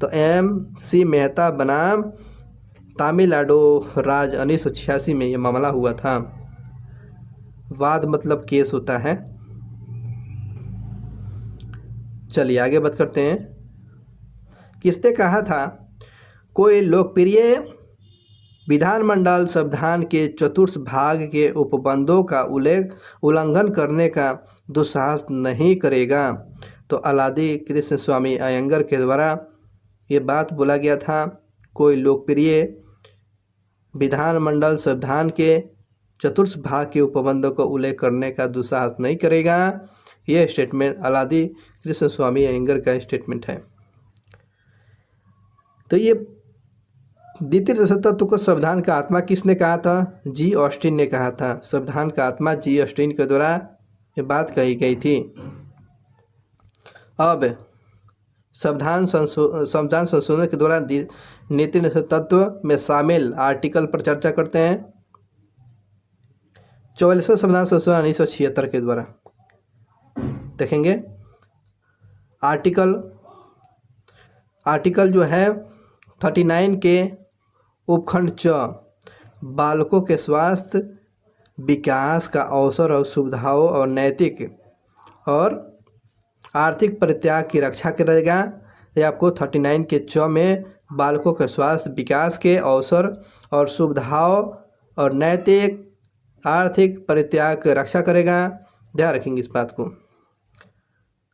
तो MC मेहता बनाम तमिलनाडु राज्य 1986 में ये मामला हुआ था। वाद मतलब केस होता है। चलिए आगे बात करते हैं। किसने कहा था कोई लोकप्रिय विधानमंडल संविधान के चतुर्थ भाग के उपबंधों का उल्लंघन करने का दुस्साहस नहीं करेगा? तो अलादी कृष्ण स्वामी अयंगर के द्वारा ये बात बोला गया था। कोई लोकप्रिय विधानमंडल संविधान के चतुर्थ भाग के उपबंधों को उल्लेख करने का दुस्साहस नहीं करेगा। यह स्टेटमेंट अलादी कृष्ण स्वामी अयंगर का स्टेटमेंट है। तो ये द्वितीय निषेध तत्व को संविधान का आत्मा किसने कहा था? G. ऑस्टिन ने कहा था। संविधान का आत्मा G. ऑस्टिन के द्वारा ये बात कही गई थी। अब संविधान संशोधन के द्वारा नीति निषेध तत्व में शामिल आर्टिकल पर चर्चा करते हैं। 44वें संविधान संशोधन 1976 के द्वारा देखेंगे। आर्टिकल जो है 39 के उपखंड च बालकों के स्वास्थ्य विकास का अवसर और सुविधाओं और नैतिक और आर्थिक परित्याग की रक्षा करेगा। ये आपको 39 के च में बालकों के स्वास्थ्य विकास के अवसर और सुविधाओं और नैतिक आर्थिक परित्याग की रक्षा करेगा। ध्यान रखेंगे इस बात को।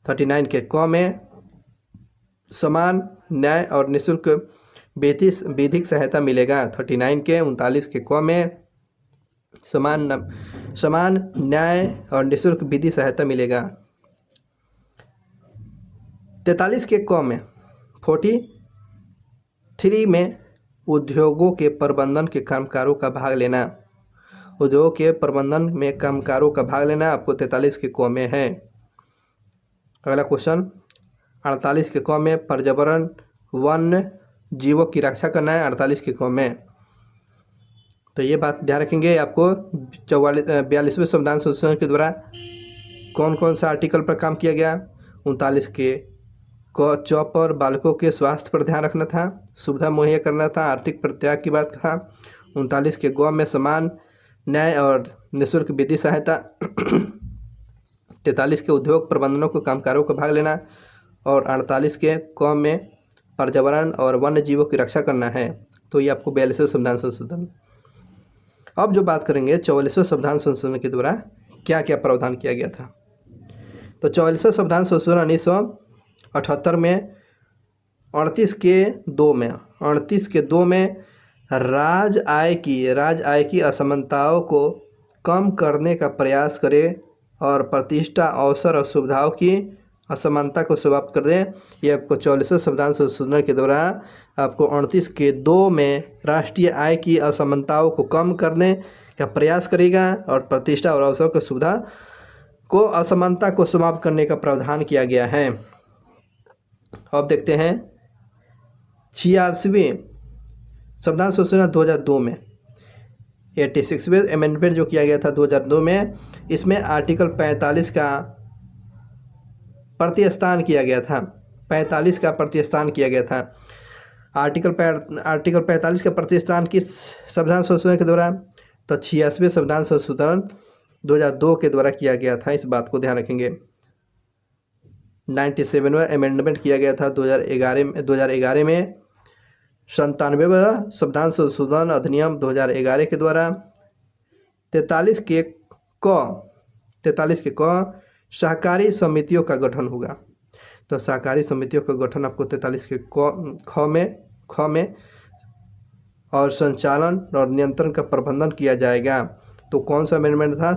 39 के क में समान न्याय और निःशुल्क विधिक सहायता मिलेगा। 39 के 39 के क में समान न्याय और निःशुल्क विधि सहायता मिलेगा। 43 के क में 43 में उद्योगों के प्रबंधन के कामकारों का भाग लेना। उद्योग के प्रबंधन में कामकारों का भाग लेना आपको 43 के क में है। अगला क्वेश्चन 48 के क में पर्यावरण वन्य जीवों की रक्षा करना है 48 के क में। तो ये बात ध्यान रखेंगे। आपको 42वें संविधान संशोधन के द्वारा कौन कौन सा आर्टिकल पर काम किया गया। 39 के क च पर बालकों के स्वास्थ्य पर ध्यान रखना था, सुविधा मुहैया करना था, आर्थिक प्रत्याग की बात था। 39 के ग में समान न्याय और निःशुल्क विधि सहायता। 43 के उद्योग प्रबंधनों को कामकारों का भाग लेना और 48 के क में पर्यावरण और वन्य जीवों की रक्षा करना है। तो ये आपको 42वें संविधान संशोधन। अब जो बात करेंगे 44वें संविधान संशोधन के द्वारा क्या क्या प्रावधान किया गया था। तो 44वें संविधान संशोधन 1978 में 38 के 2 में राज्य आय की असमानताओं को कम करने का प्रयास करें और प्रतिष्ठा, अवसर और सुविधाओं की असमानता को समाप्त कर दें। ये आपको 44वें संविधान संशोधन के द्वारा आपको 38 के 2 में राष्ट्रीय आय की असमानताओं को कम करने का प्रयास करेगा और प्रतिष्ठा और अवसर की सुविधा को असमानता को समाप्त करने का प्रावधान किया गया है। अब देखते हैं 86वें संविधान संशोधन 2002 में 86वें अमेंडमेंट जो किया गया था 2002 में, इसमें आर्टिकल 45 का प्रतिस्थान किया गया था। 45 का प्रतिस्थान किया गया था। आर्टिकल 45 का प्रतिस्थान किस संविधान संशोधन के द्वारा। तो 86वें संविधान संशोधन 2002 के द्वारा किया गया था। इस बात को ध्यान रखेंगे। 97वां अमेंडमेंट किया गया था 2011 में। 97वां संविधान संशोधन अधिनियम 2011 के द्वारा 43 के क सहकारी समितियों का गठन होगा। तो सहकारी समितियों का गठन आपको 43 के ख में और संचालन और नियंत्रण का प्रबंधन किया जाएगा। तो कौन सा अमेंडमेंट था।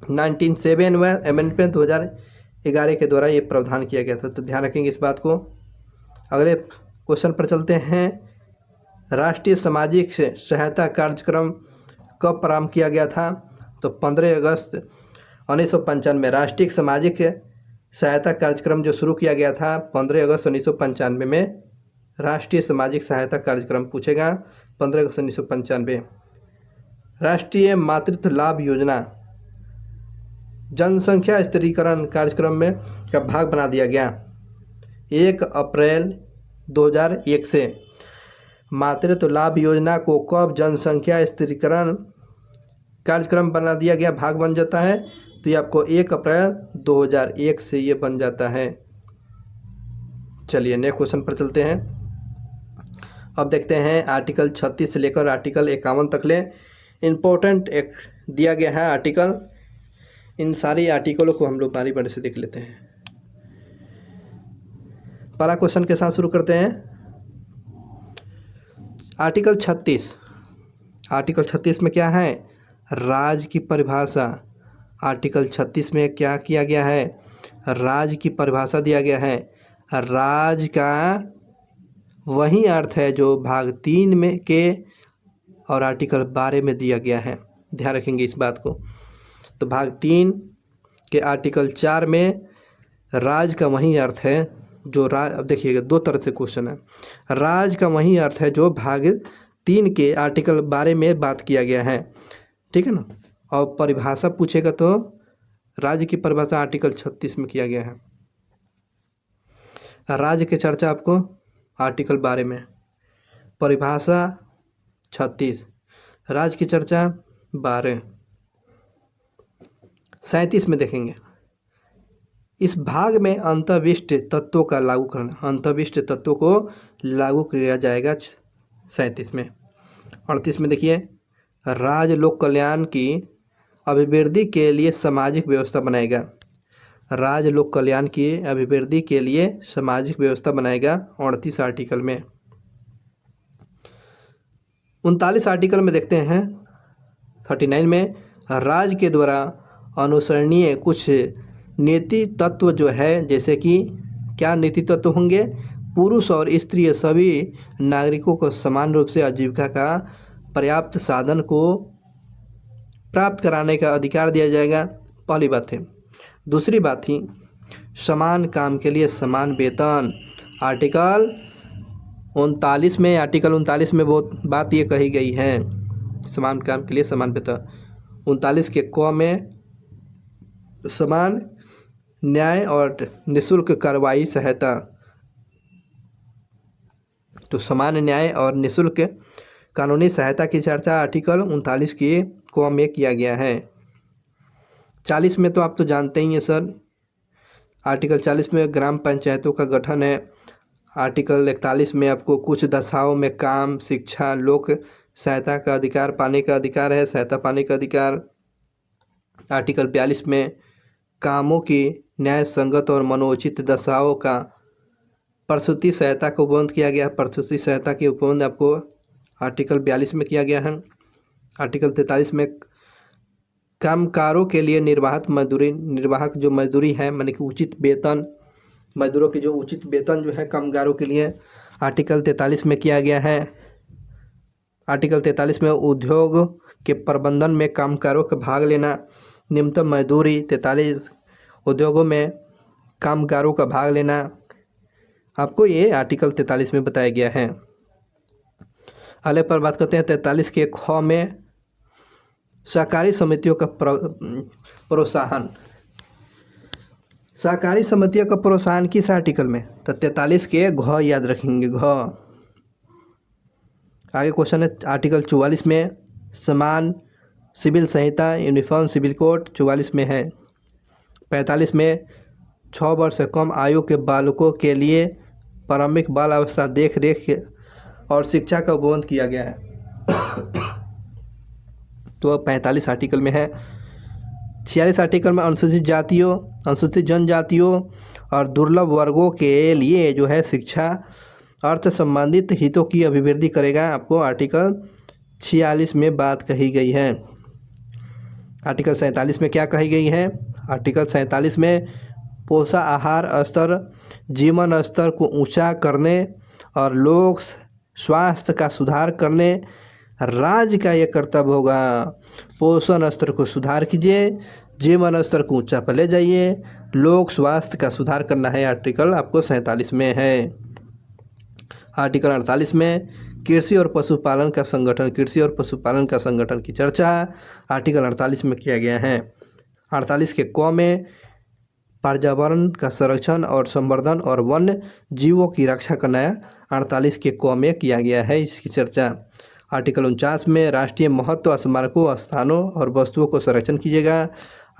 97वां अमेंडमेंट 2011 के द्वारा ये प्रावधान किया गया था। तो ध्यान रखेंगे इस बात को। अगले क्वेश्चन पर चलते हैं। राष्ट्रीय सामाजिक सहायता कार्यक्रम कब प्रारंभ किया गया था। तो 15 अगस्त 1995 राष्ट्रीय सामाजिक सहायता कार्यक्रम जो शुरू किया गया था 15 अगस्त 1995 में। राष्ट्रीय सामाजिक सहायता कार्यक्रम पूछेगा 15 अगस्त 1995। राष्ट्रीय मातृत्व लाभ योजना जनसंख्या स्थिरीकरण कार्यक्रम में का भाग बना दिया गया 1 अप्रैल 2001 से। मातृत्व लाभ योजना को कब जनसंख्या स्थिरीकरण कार्यक्रम बना दिया गया, भाग बन जाता है। तो ये आपको 1 अप्रैल 2001 से ये बन जाता है। चलिए नेक्स्ट क्वेश्चन पर चलते हैं। अब देखते हैं आर्टिकल 36 से लेकर आर्टिकल 51 तक ले इम्पोर्टेंट एक दिया गया है आर्टिकल। इन सारी आर्टिकलों को हम लोग बारी बारी से देख लेते हैं। पहला क्वेश्चन के साथ शुरू करते हैं। आर्टिकल 36 में क्या है। राज्य की परिभाषा। आर्टिकल 36 में क्या किया गया है। राज्य की परिभाषा दिया गया है। राज्य का वही अर्थ है जो भाग 3 में के और आर्टिकल 12 में दिया गया है। ध्यान रखेंगे इस बात को। तो भाग 3 के आर्टिकल 4 में राज्य का वही अर्थ है जो अब देखिएगा 2 तरह से क्वेश्चन है। राज्य का वही अर्थ है जो भाग 3 के आर्टिकल 12 में बात किया गया है, ठीक है ना। और परिभाषा पूछेगा तो राज्य की परिभाषा आर्टिकल 36 में किया गया है। राज्य की चर्चा आपको आर्टिकल 12 में, परिभाषा 36, राज्य की चर्चा 12। 37 में देखेंगे। इस भाग में अंतर्विष्ट तत्वों का लागू करना। अंतर्विष्ट तत्वों को लागू किया जाएगा 37 में। 38 में देखिए, राज्य लोक कल्याण की अभिवृद्धि के लिए सामाजिक व्यवस्था बनाएगा। राज्य लोक कल्याण की अभिवृद्धि के लिए सामाजिक व्यवस्था बनाएगा 38 आर्टिकल में। 39 आर्टिकल में देखते हैं 39 में, राज्य के द्वारा अनुसरणीय कुछ नीति तत्व जो है, जैसे कि क्या नीति तत्व होंगे? पुरुष और स्त्री सभी नागरिकों को समान रूप से आजीविका का पर्याप्त साधन को प्राप्त कराने का अधिकार दिया जाएगा, पहली बात है। दूसरी बात थी समान काम के लिए समान वेतन। आर्टिकल 39 में बहुत बात ये कही गई है, समान काम के लिए समान वेतन। 39 के क में समान न्याय और निःशुल्क कार्रवाई सहायता, तो समान न्याय और निःशुल्क कानूनी सहायता की चर्चा आर्टिकल 39 के क में किया गया है। 40 में तो आप तो जानते ही हैं सर, आर्टिकल 40 में ग्राम पंचायतों का गठन है। आर्टिकल 41 में आपको कुछ दशाओं में काम, शिक्षा, लोक सहायता का अधिकार पाने का अधिकार है, सहायता पाने का अधिकार। आर्टिकल 42 में कामों की न्याय संगत और मनोचित दशाओं का प्रसूति सहायता का उपबंध किया गया। प्रसूति सहायता के उपबंध आपको आर्टिकल 42 में किया गया है। आर्टिकल 43 में कामगारों के लिए निर्वाहक जो मजदूरी है, माने कि उचित वेतन, मजदूरों की जो उचित वेतन जो है कामगारों के लिए, आर्टिकल 43 में किया गया है। आर्टिकल 43 में उद्योग के प्रबंधन में कामगारों का भाग लेना, न्यूनतम मजदूरी 43 उद्योगों में कामगारों का भाग लेना, आपको ये आर्टिकल 43 में बताया गया है। अगले पर बात करते हैं 43 के ख में सहकारी समितियों का प्रोत्साहन। सहकारी समितियों का प्रोत्साहन किस आर्टिकल में? तो 43 के घ याद रखेंगे, घ। आगे क्वेश्चन है आर्टिकल 44 में समान सिविल संहिता, यूनिफॉर्म सिविल कोड 44 में है। 45 में 6 वर्ष से कम आयु के बालकों के लिए प्रारंभिक बाल अवस्था देख रेख और शिक्षा का उपबंध किया गया है, तो 45 आर्टिकल में है। 46 आर्टिकल में अनुसूचित जातियों, अनुसूचित जनजातियों और दुर्लभ वर्गों के लिए जो है शिक्षा अर्थ संबंधित हितों की अभिवृद्धि करेगा, आपको आर्टिकल 46 में बात कही गई है। आर्टिकल 47 में क्या कही गई है? आर्टिकल 47 में पोषाहार स्तर, जीवन स्तर को ऊंचा करने और लोक स्वास्थ्य का सुधार करने राज्य का यह कर्तव्य होगा। पोषण स्तर को सुधार कीजिए, जीवन स्तर को ऊंचा पर ले जाइए, लोक स्वास्थ्य का सुधार करना है, आर्टिकल आपको 47 में है। आर्टिकल 48 में कृषि और पशुपालन का संगठन, कृषि और पशुपालन का संगठन की चर्चा आर्टिकल 48 में किया गया है। 48 के क में पर्यावरण का संरक्षण और संवर्धन और वन्य जीवों की रक्षा करना 48 के क में किया गया है, इसकी चर्चा। आर्टिकल 49 में राष्ट्रीय महत्व स्मारकों, स्थानों और वस्तुओं को संरक्षण कीजिएगा,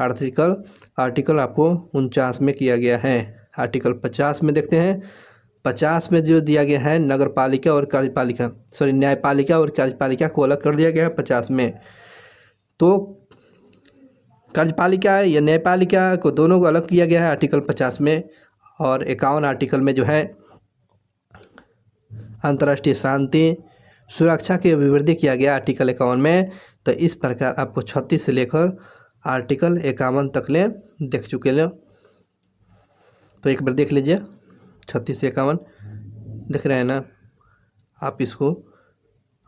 आर्टिकल आपको 49 में किया गया है। आर्टिकल 50 में देखते हैं, 50 में जो दिया गया है नगर पालिका और कार्यपालिका, न्यायपालिका और कार्यपालिका को अलग कर दिया गया है 50 में। तो कार्यपालिका या न्यायपालिका को दोनों को अलग किया गया है आर्टिकल 50 में। और 51 आर्टिकल में जो है अंतर्राष्ट्रीय शांति सुरक्षा की अभिवृद्धि किया गया आर्टिकल 51 में। तो इस प्रकार आपको 36 से लेकर आर्टिकल 51 तक ले देख चुके हैं, तो एक बार देख लीजिए। 36 से 51 दिख रहे हैं ना, आप इसको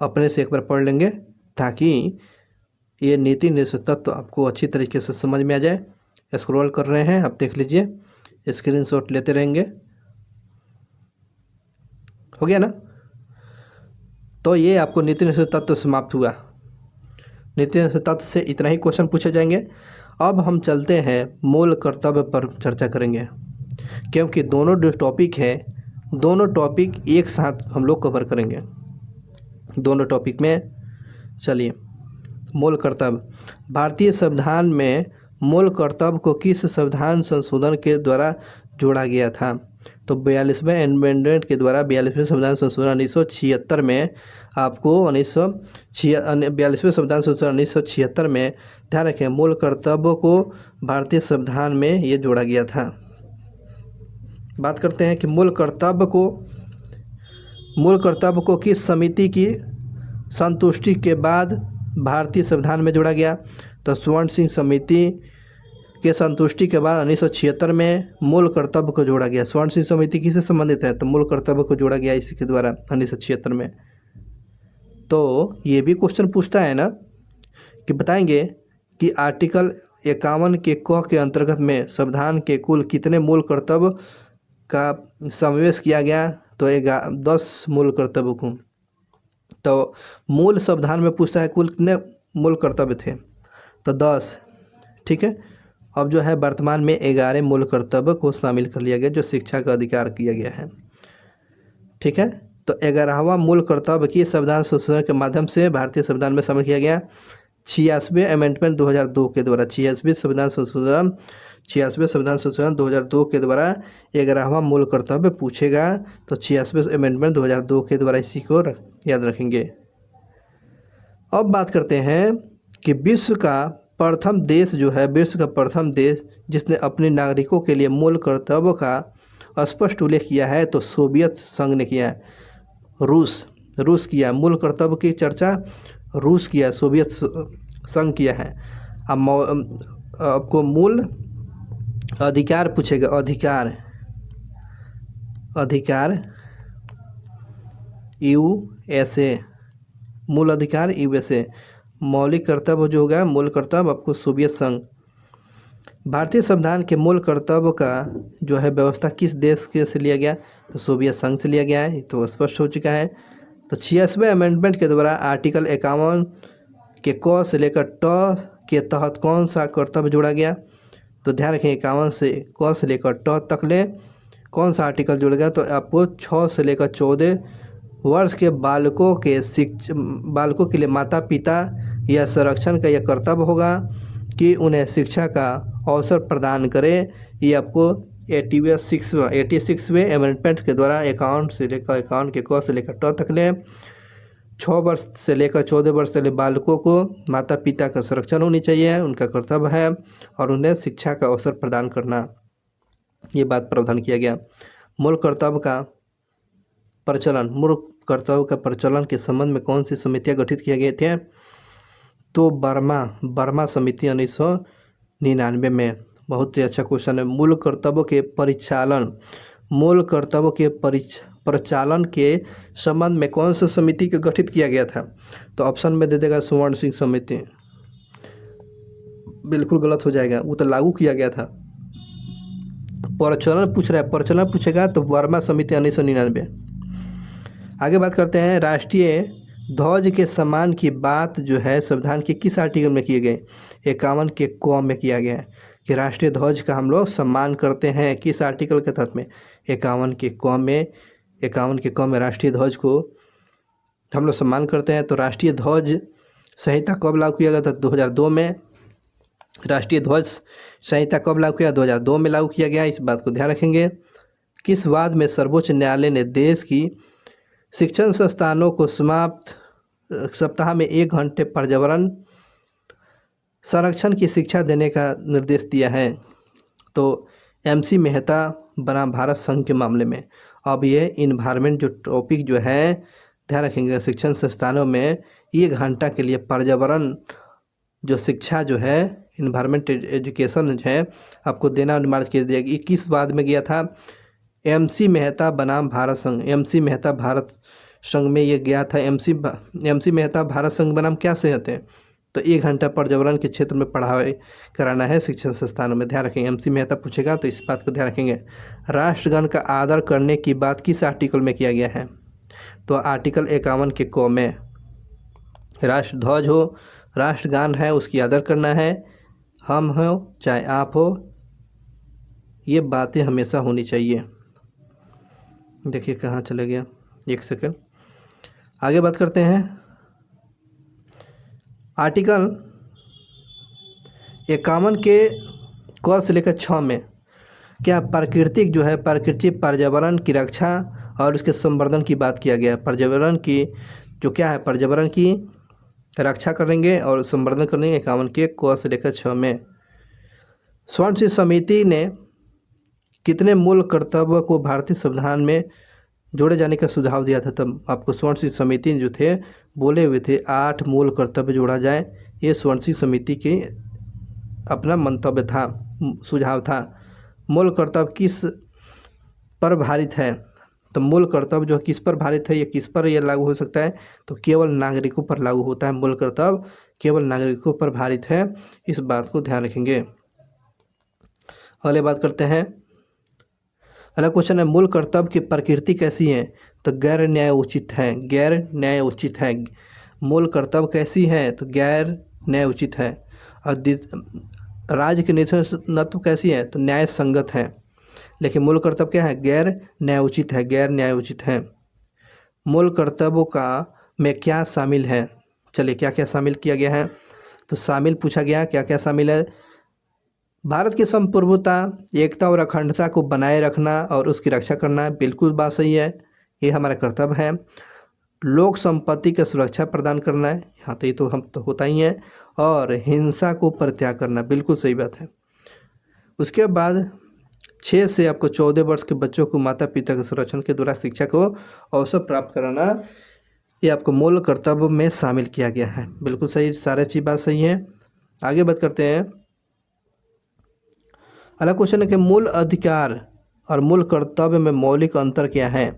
अपने से एक बार पढ़ लेंगे ताकि ये नीति निषेध तत्व आपको अच्छी तरीके से समझ में आ जाए। स्क्रॉल कर रहे हैं आप, देख लीजिए, स्क्रीनशॉट लेते रहेंगे, हो गया ना। तो ये आपको नीति निषेध तत्व समाप्त हुआ। नीति निषेध तत्व से इतना ही क्वेश्चन पूछे जाएंगे। अब हम चलते हैं मूल कर्तव्य पर चर्चा करेंगे, क्योंकि दोनों जो टॉपिक है, दोनों टॉपिक एक साथ हम लोग कवर करेंगे दोनों टॉपिक में। चलिए, मूल कर्तव्य। भारतीय संविधान में मूल कर्तव्य को किस संविधान संशोधन के द्वारा जोड़ा गया था? तो 42वें एमेंडमेंट के द्वारा 42वें संविधान संशोधन 1976 में आपको 42वें संविधान संशोधन 1976 में, ध्यान रखें, मूल कर्तव्य को भारतीय संविधान में ये जोड़ा गया था। बात करते हैं कि मूल कर्तव्य को किस समिति की संतुष्टि के बाद भारतीय संविधान में जोड़ा गया? तो स्वर्ण सिंह समिति के संतुष्टि के बाद 1976 में मूल कर्तव्य को जोड़ा गया। स्वर्ण सिंह समिति किससे संबंधित है? तो मूल कर्तव्य को जोड़ा गया इसी के द्वारा 1976 में। तो ये भी क्वेश्चन पूछता है ना कि बताएंगे कि आर्टिकल 51 के क के अंतर्गत में संविधान के कुल कितने मूल कर्तव्य का समावेश किया गया? तो 10 मूल कर्तव्य को। तो मूल संविधान में पूछता है कुल कितने मूल कर्तव्य थे? तो 10। ठीक है। अब जो है वर्तमान में 11 मूल कर्तव्य को शामिल कर लिया गया जो शिक्षा का अधिकार किया गया है। ठीक है। तो 11वां मूल कर्तव्य की संविधान संशोधन के माध्यम से भारतीय संविधान में शामिल किया गया 86वें अमेंडमेंट 2002 के द्वारा। 86वें संविधान संशोधन 2002 के द्वारा 11वां मूल कर्तव्य पूछेगा। तो 86वें अमेंडमेंट 2002 के द्वारा इसी को याद रखेंगे। अब बात करते हैं कि विश्व का प्रथम देश जो है, विश्व का प्रथम देश जिसने अपने नागरिकों के लिए मूल कर्तव्य का स्पष्ट उल्लेख किया है तो सोवियत संघ ने किया है। रूस किया मूल कर्तव्य की चर्चा, रूस किया, सोवियत संघ किया है। अब आपको मूल अधिकार पूछेगा। अधिकार USA, मूल अधिकार USA। मौलिक कर्तव्य जो होगा मूल कर्तव्य आपको सोवियत संघ। भारतीय संविधान के मूल कर्तव्य का जो है व्यवस्था किस देश के से लिया गया? तो सोवियत संघ से लिया गया है, तो स्पष्ट हो चुका है। तो 86वें अमेंडमेंट के द्वारा आर्टिकल 51 के क से लेकर ट के तहत कौन सा कर्तव्य जोड़ा गया? तो ध्यान रखें 51 से क से लेकर ट तक ले कौन सा आर्टिकल जोड़ा गया? तो आपको 6 से लेकर 14 वर्ष के बालकों के लिए माता पिता या संरक्षण का यह कर्तव्य होगा कि उन्हें शिक्षा का अवसर प्रदान करें। ये आपको 86वें अमेंडमेंट के द्वारा 51 से लेकर 51 के क से लेकर ट तक ले 6 वर्ष से लेकर 14 वर्ष तक बालकों को माता पिता का संरक्षण होनी चाहिए, उनका कर्तव्य है, और उन्हें शिक्षा का अवसर प्रदान करना, ये बात प्रावधान किया गया। मूल कर्तव्य का प्रचलन के संबंध में कौन सी समितियां गठित किए गए थे? तो बर्मा समिति 1999 में। बहुत ही अच्छा क्वेश्चन है। मूल कर्तव्य के प्रचालन के संबंध में कौन सा समिति को गठित किया गया था? तो ऑप्शन में दे देगा स्वर्ण सिंह समिति, बिल्कुल गलत हो जाएगा, वो तो लागू किया गया था। प्रचलन पूछ रहा है, प्रचलन पूछेगा तो वर्मा समिति 1999। आगे बात करते हैं राष्ट्रीय ध्वज के सम्मान की बात जो है संविधान के किस आर्टिकल में किए गए? 51 के क में किया गया है कि राष्ट्रीय ध्वज का हम लोग सम्मान करते हैं। किस आर्टिकल के तहत में? 51 के क में राष्ट्रीय ध्वज को हम लोग सम्मान करते हैं। तो राष्ट्रीय ध्वज संहिता कब लागू किया गया था? 2002 में। राष्ट्रीय ध्वज संहिता कब लागू किया? 2002 में लागू किया गया, इस बात को ध्यान रखेंगे। किस वाद में सर्वोच्च न्यायालय ने देश की शिक्षण संस्थानों को सप्ताह में 1 घंटे पर्यावरण संरक्षण की शिक्षा देने का निर्देश दिया है? तो MC मेहता बनाम भारत संघ के मामले में। अब ये इन्वायरमेंट जो टॉपिक जो है ध्यान रखेंगे, शिक्षण संस्थानों में 1 घंटा के लिए पर्यावरण जो शिक्षा जो है इन्वायरमेंट एजुकेशन है आपको देना अनिवार्य किया जाएगा। ये किस वाद में गया था? MC मेहता बनाम भारत संघ। MC मेहता भारत संघ में ये गया था। MC मेहता भारत संघ बनाम क्या से होते हैं? तो 1 घंटा पर्यावरण के क्षेत्र में पढ़ाई कराना है शिक्षण संस्थानों में, ध्यान रखेंगे। MC मेहता पूछेगा तो इस बात को ध्यान रखेंगे। राष्ट्रगान का आदर करने की बात किस आर्टिकल में किया गया है? तो आर्टिकल 51 के क में। राष्ट्र ध्वज हो, राष्ट्रगान है, उसकी आदर करना है, हम हो चाहे आप हो, ये बातें हमेशा होनी चाहिए। देखिए कहाँ चले गया, 1 सेकंड। आगे बात करते हैं आर्टिकल 51 के क से लेकर 6 में क्या प्राकृतिक जो है प्राकृतिक पर्यावरण की रक्षा और उसके संवर्धन की बात किया गया। पर्यावरण की जो क्या है पर्यावरण की रक्षा करेंगे और संवर्धन करेंगे 51 के क से लेकर 6 में। स्वर्ण सिंह समिति ने कितने मूल कर्तव्य को भारतीय संविधान में जोड़े जाने का सुझाव दिया था? तब आपको स्वर्ण सिंह समिति जो थे बोले हुए थे 8 मूल कर्तव्य जोड़ा जाए। ये स्वर्ण सिंह समिति की अपना मंतव्य था, सुझाव था। मूल कर्तव्य किस पर भारित है? तो मूल कर्तव्य जो किस पर भारित है, ये किस पर ये लागू हो सकता है? तो केवल नागरिकों पर लागू होता है। मूल कर्तव्य केवल नागरिकों पर भारित है, इस बात को ध्यान रखेंगे। अगले बात करते हैं, अगला क्वेश्चन है, मूल कर्तव्य की प्रकृति कैसी है? तो गैर न्याय उचित है, गैर न्याय उचित है। मूल कर्तव्य कैसी है? तो गैर न्याय उचित है। और राज्य की नेतृत्व कैसी है? तो न्याय संगत है। लेकिन मूल कर्तव्य क्या है? गैर न्याय उचित है, गैर न्याय उचित है। मूल कर्तव्यों का में क्या शामिल है? चलिए, क्या क्या शामिल किया गया है? तो शामिल पूछा गया क्या क्या शामिल है? भारत की संप्रभुता, एकता और अखंडता को बनाए रखना और उसकी रक्षा करना, बिल्कुल बात सही है, ये हमारा कर्तव्य है। लोक संपत्ति की सुरक्षा प्रदान करना है, हाँ तो ये तो हम तो होता ही है। और हिंसा को परित्याग करना, बिल्कुल सही बात है। उसके बाद 6 से आपको 14 वर्ष के बच्चों को माता पिता के संरक्षण के द्वारा शिक्षा को अवसर प्राप्त कराना, ये आपको मूल कर्तव्य में शामिल किया गया है, बिल्कुल सही, सारे चीज़ बात सही है। आगे बात करते हैं, अगला क्वेश्चन है कि मूल अधिकार और मूल कर्तव्य में मौलिक अंतर क्या है?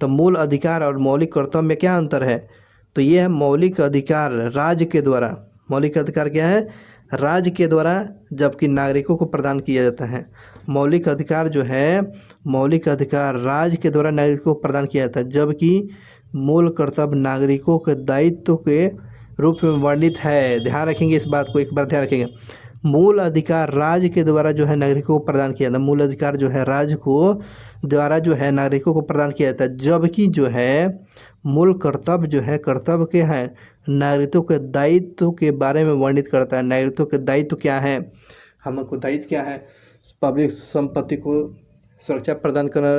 तो मूल अधिकार और मौलिक कर्तव्य में क्या अंतर है? तो ये है मौलिक अधिकार राज्य के द्वारा, मौलिक अधिकार क्या है? राज्य के द्वारा, जबकि नागरिकों को प्रदान किया जाता है। मौलिक अधिकार जो है, मौलिक अधिकार राज्य के द्वारा नागरिकों को प्रदान किया जाता है, जबकि मूल कर्तव्य नागरिकों के दायित्व के रूप में वर्णित है। ध्यान रखेंगे इस बात को, एक बार ध्यान रखेंगे। मूल अधिकार राज्य के द्वारा जो है नागरिकों को प्रदान किया जाता है, मूल अधिकार जो है राज्य को द्वारा जो है नागरिकों को प्रदान किया जाता है, जबकि जो है मूल कर्तव्य जो है, कर्तव्य के हैं नागरिकों के दायित्व के बारे में वर्णित करता है। नागरिकों के दायित्व क्या है? हमको दायित्व क्या है? पब्लिक संपत्ति को सुरक्षा प्रदान करना,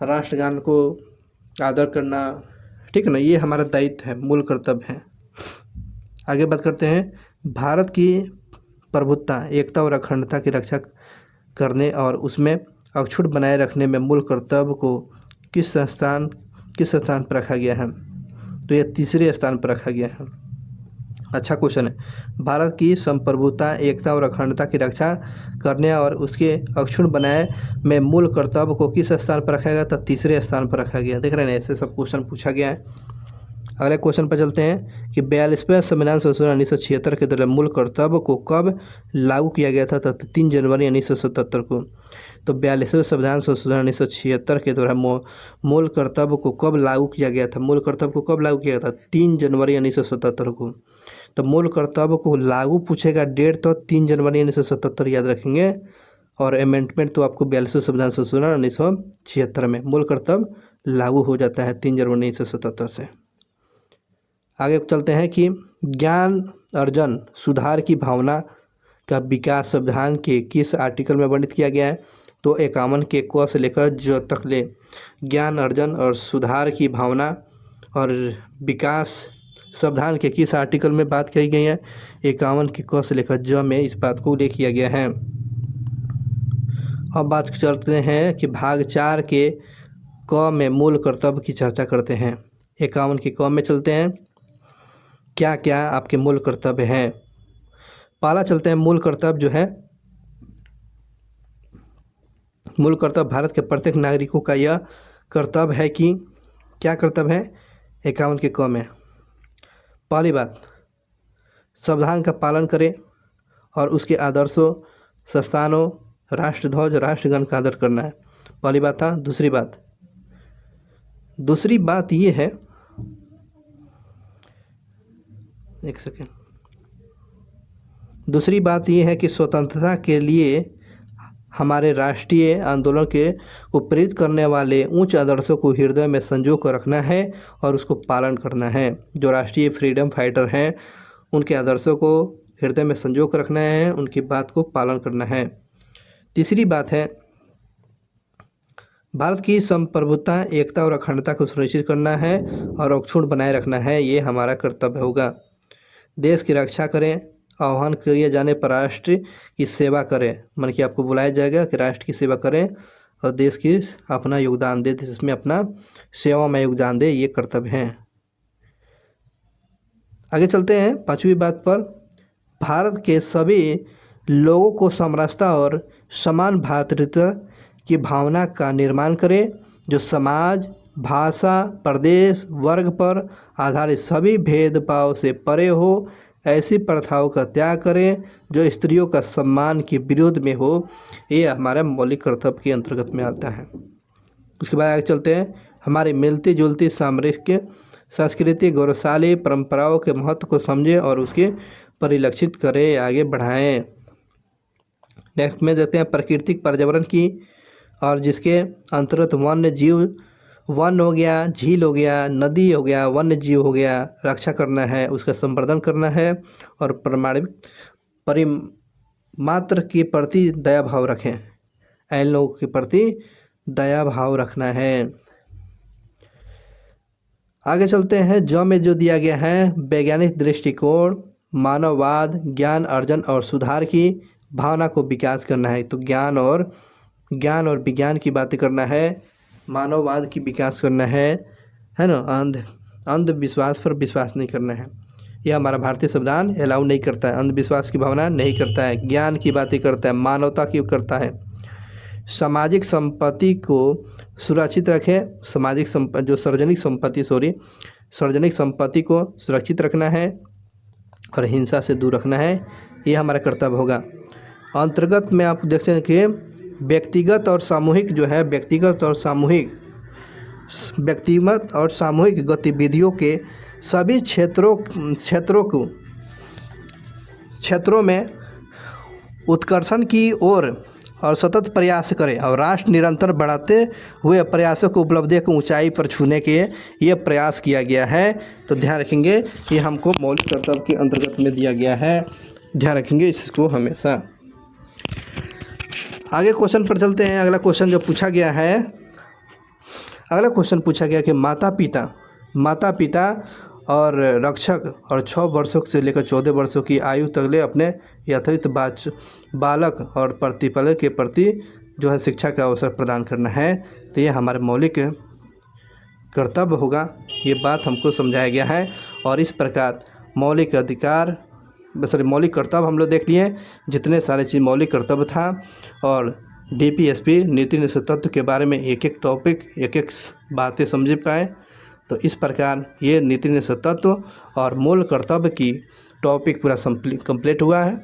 राष्ट्रगान को आदर करना, ठीक है ना, ये हमारा दायित्व है, मूल कर्तव्य है। आगे बात करते हैं, भारत की प्रभुत्ता, एकता और अखंडता की रक्षा करने और उसमें अक्षुण्ण बनाए रखने में मूल कर्तव्य को किस स्थान पर रखा गया है? तो यह तीसरे स्थान पर रखा गया है। अच्छा क्वेश्चन है, भारत की संप्रभुता, एकता और अखंडता की रक्षा करने और उसके अक्षुण्ण बनाए में मूल कर्तव्य को किस स्थान पर रखा गया? तो तीसरे स्थान पर रखा गया। देख रहे हैं, ऐसे सब क्वेश्चन पूछा गया है। अगले क्वेश्चन पर चलते हैं कि 42वें संविधान संशोधन 1976 के दौरान मूल कर्तव्य को कब लागू किया गया था? तो 3 जनवरी 1977 को। तो 42वें संविधान संशोधन 1976 के दौरान मूल कर्तव्य को कब लागू किया गया था? मूल कर्तव्य को कब लागू किया गया था? 3 जनवरी 1977 को। तो मूल कर्तव्य को लागू पूछेगा, डेट तो 3 जनवरी 1977 याद रखेंगे, और अमेंडमेंट तो आपको 42वें संविधान संशोधन 1976 में मूल कर्तव्य लागू हो जाता है 3 जनवरी 1977 से। आगे चलते हैं कि ज्ञान अर्जन सुधार की भावना का विकास संविधान के किस आर्टिकल में वर्णित किया गया है? तो 51 के क से लेकर ज तक ले ज्ञान अर्जन और सुधार की भावना और विकास संविधान के किस आर्टिकल में बात कही गई है? 51 के क से लेकर ज में इस बात को उल्लेख किया गया है। अब बात करते हैं कि भाग 4 के क में मूल कर्तव्य की चर्चा करते हैं। 51 के क में चलते हैं, क्या क्या आपके मूल कर्तव्य हैं? पहला चलते हैं, मूल कर्तव्य जो है, मूल कर्तव्य भारत के प्रत्येक नागरिकों का यह कर्तव्य है कि, क्या कर्तव्य है? 51 के क में पहली बात, संविधान का पालन करें और उसके आदर्शों, संस्थानों, राष्ट्रध्वज, राष्ट्रगान का आदर करना है, पहली बात था। दूसरी बात ये है, एक सेकेंड, दूसरी बात ये है कि स्वतंत्रता के लिए हमारे राष्ट्रीय आंदोलन को प्रेरित करने वाले उच्च आदर्शों को हृदय में संजो कर रखना है और उसको पालन करना है। जो राष्ट्रीय फ्रीडम फाइटर हैं, उनके आदर्शों को हृदय में संजो कर रखना है, उनकी बात को पालन करना है। तीसरी बात है, भारत की संप्रभुता, एकता और अखंडता को सुनिश्चित करना है और अक्षुण्ण बनाए रखना है, ये हमारा कर्तव्य होगा। देश की रक्षा करें, आह्वान किए जाने पर राष्ट्र की सेवा करें, मन कि आपको बुलाया जाएगा कि राष्ट्र की सेवा करें और देश की अपना योगदान दे, इसमें अपना सेवा में योगदान दे, ये कर्तव्य हैं। आगे चलते हैं 5वीं बात पर, भारत के सभी लोगों को समरसता और समान भ्रातृत्व की भावना का निर्माण करें, जो समाज, भाषा, प्रदेश, वर्ग पर आधारित सभी भेदभाव से परे हो। ऐसी प्रथाओं का त्याग करें जो स्त्रियों का सम्मान के विरोध में हो। ये हमारा मौलिक कर्तव्य के अंतर्गत में आता है। उसके बाद आगे चलते हैं। हमारी मिलती जुलती सामरिक संस्कृति गौरवशाली परंपराओं के महत्व को समझें और उसके परिलक्षित करें, आगे बढ़ाएं। नेक्स्ट में देखते हैं प्राकृतिक पर्यावरण की, और जिसके अंतर्गत वन्य जीव, वन हो गया, झील हो गया, नदी हो गया, वन्य जीव हो गया, रक्षा करना है, उसका संवर्धन करना है और परिमात्र के प्रति दया भाव रखें। ऐन लोगों के प्रति दया भाव रखना है। आगे चलते हैं। जो में जो दिया गया है, वैज्ञानिक दृष्टिकोण, मानववाद, ज्ञान अर्जन और सुधार की भावना को विकास करना है। तो ज्ञान और विज्ञान की बातें करना है, मानववाद की विकास करना है ना। अंधविश्वास पर विश्वास नहीं करना है। यह हमारा भारतीय संविधान अलाउ नहीं करता है। अंधविश्वास की भावना नहीं करता है। ज्ञान की बातें करता है, मानवता की करता है। सामाजिक संपत्ति को सुरक्षित रखें। सार्वजनिक संपत्ति को सुरक्षित रखना है और हिंसा से दूर रखना है। यह हमारा कर्तव्य होगा। अंतर्गत में आप देख सकते हैं कि व्यक्तिगत और सामूहिक गतिविधियों के सभी क्षेत्रों में उत्कर्षण की ओर और सतत प्रयास करें, और राष्ट्र निरंतर बढ़ाते हुए प्रयासों को उपलब्धि को ऊंचाई पर छूने के ये प्रयास किया गया है। तो ध्यान रखेंगे, ये हमको मौलिक कर्तव्य के अंतर्गत में दिया गया है। ध्यान रखेंगे इसको हमेशा। आगे क्वेश्चन पर चलते हैं। अगला क्वेश्चन जो पूछा गया कि माता पिता और रक्षक और 6 वर्षों से लेकर 14 वर्षों की आयु तकले अपने यथार्थ बालक और प्रतिपालक के प्रति जो है शिक्षा का अवसर प्रदान करना है। तो ये हमारे मौलिक कर्तव्य होगा। ये बात हमको समझाया गया है। और इस प्रकार मौलिक कर्तव्य हम लोग देख लिए, जितने सारे चीज़ मौलिक कर्तव्य था, और DPSP नीति निषेध तत्व के बारे में एक एक टॉपिक, एक एक बातें समझ पाए। तो इस प्रकार ये नीति निषेध तत्व और मूल कर्तव्य की टॉपिक पूरा कंप्लीट हुआ है।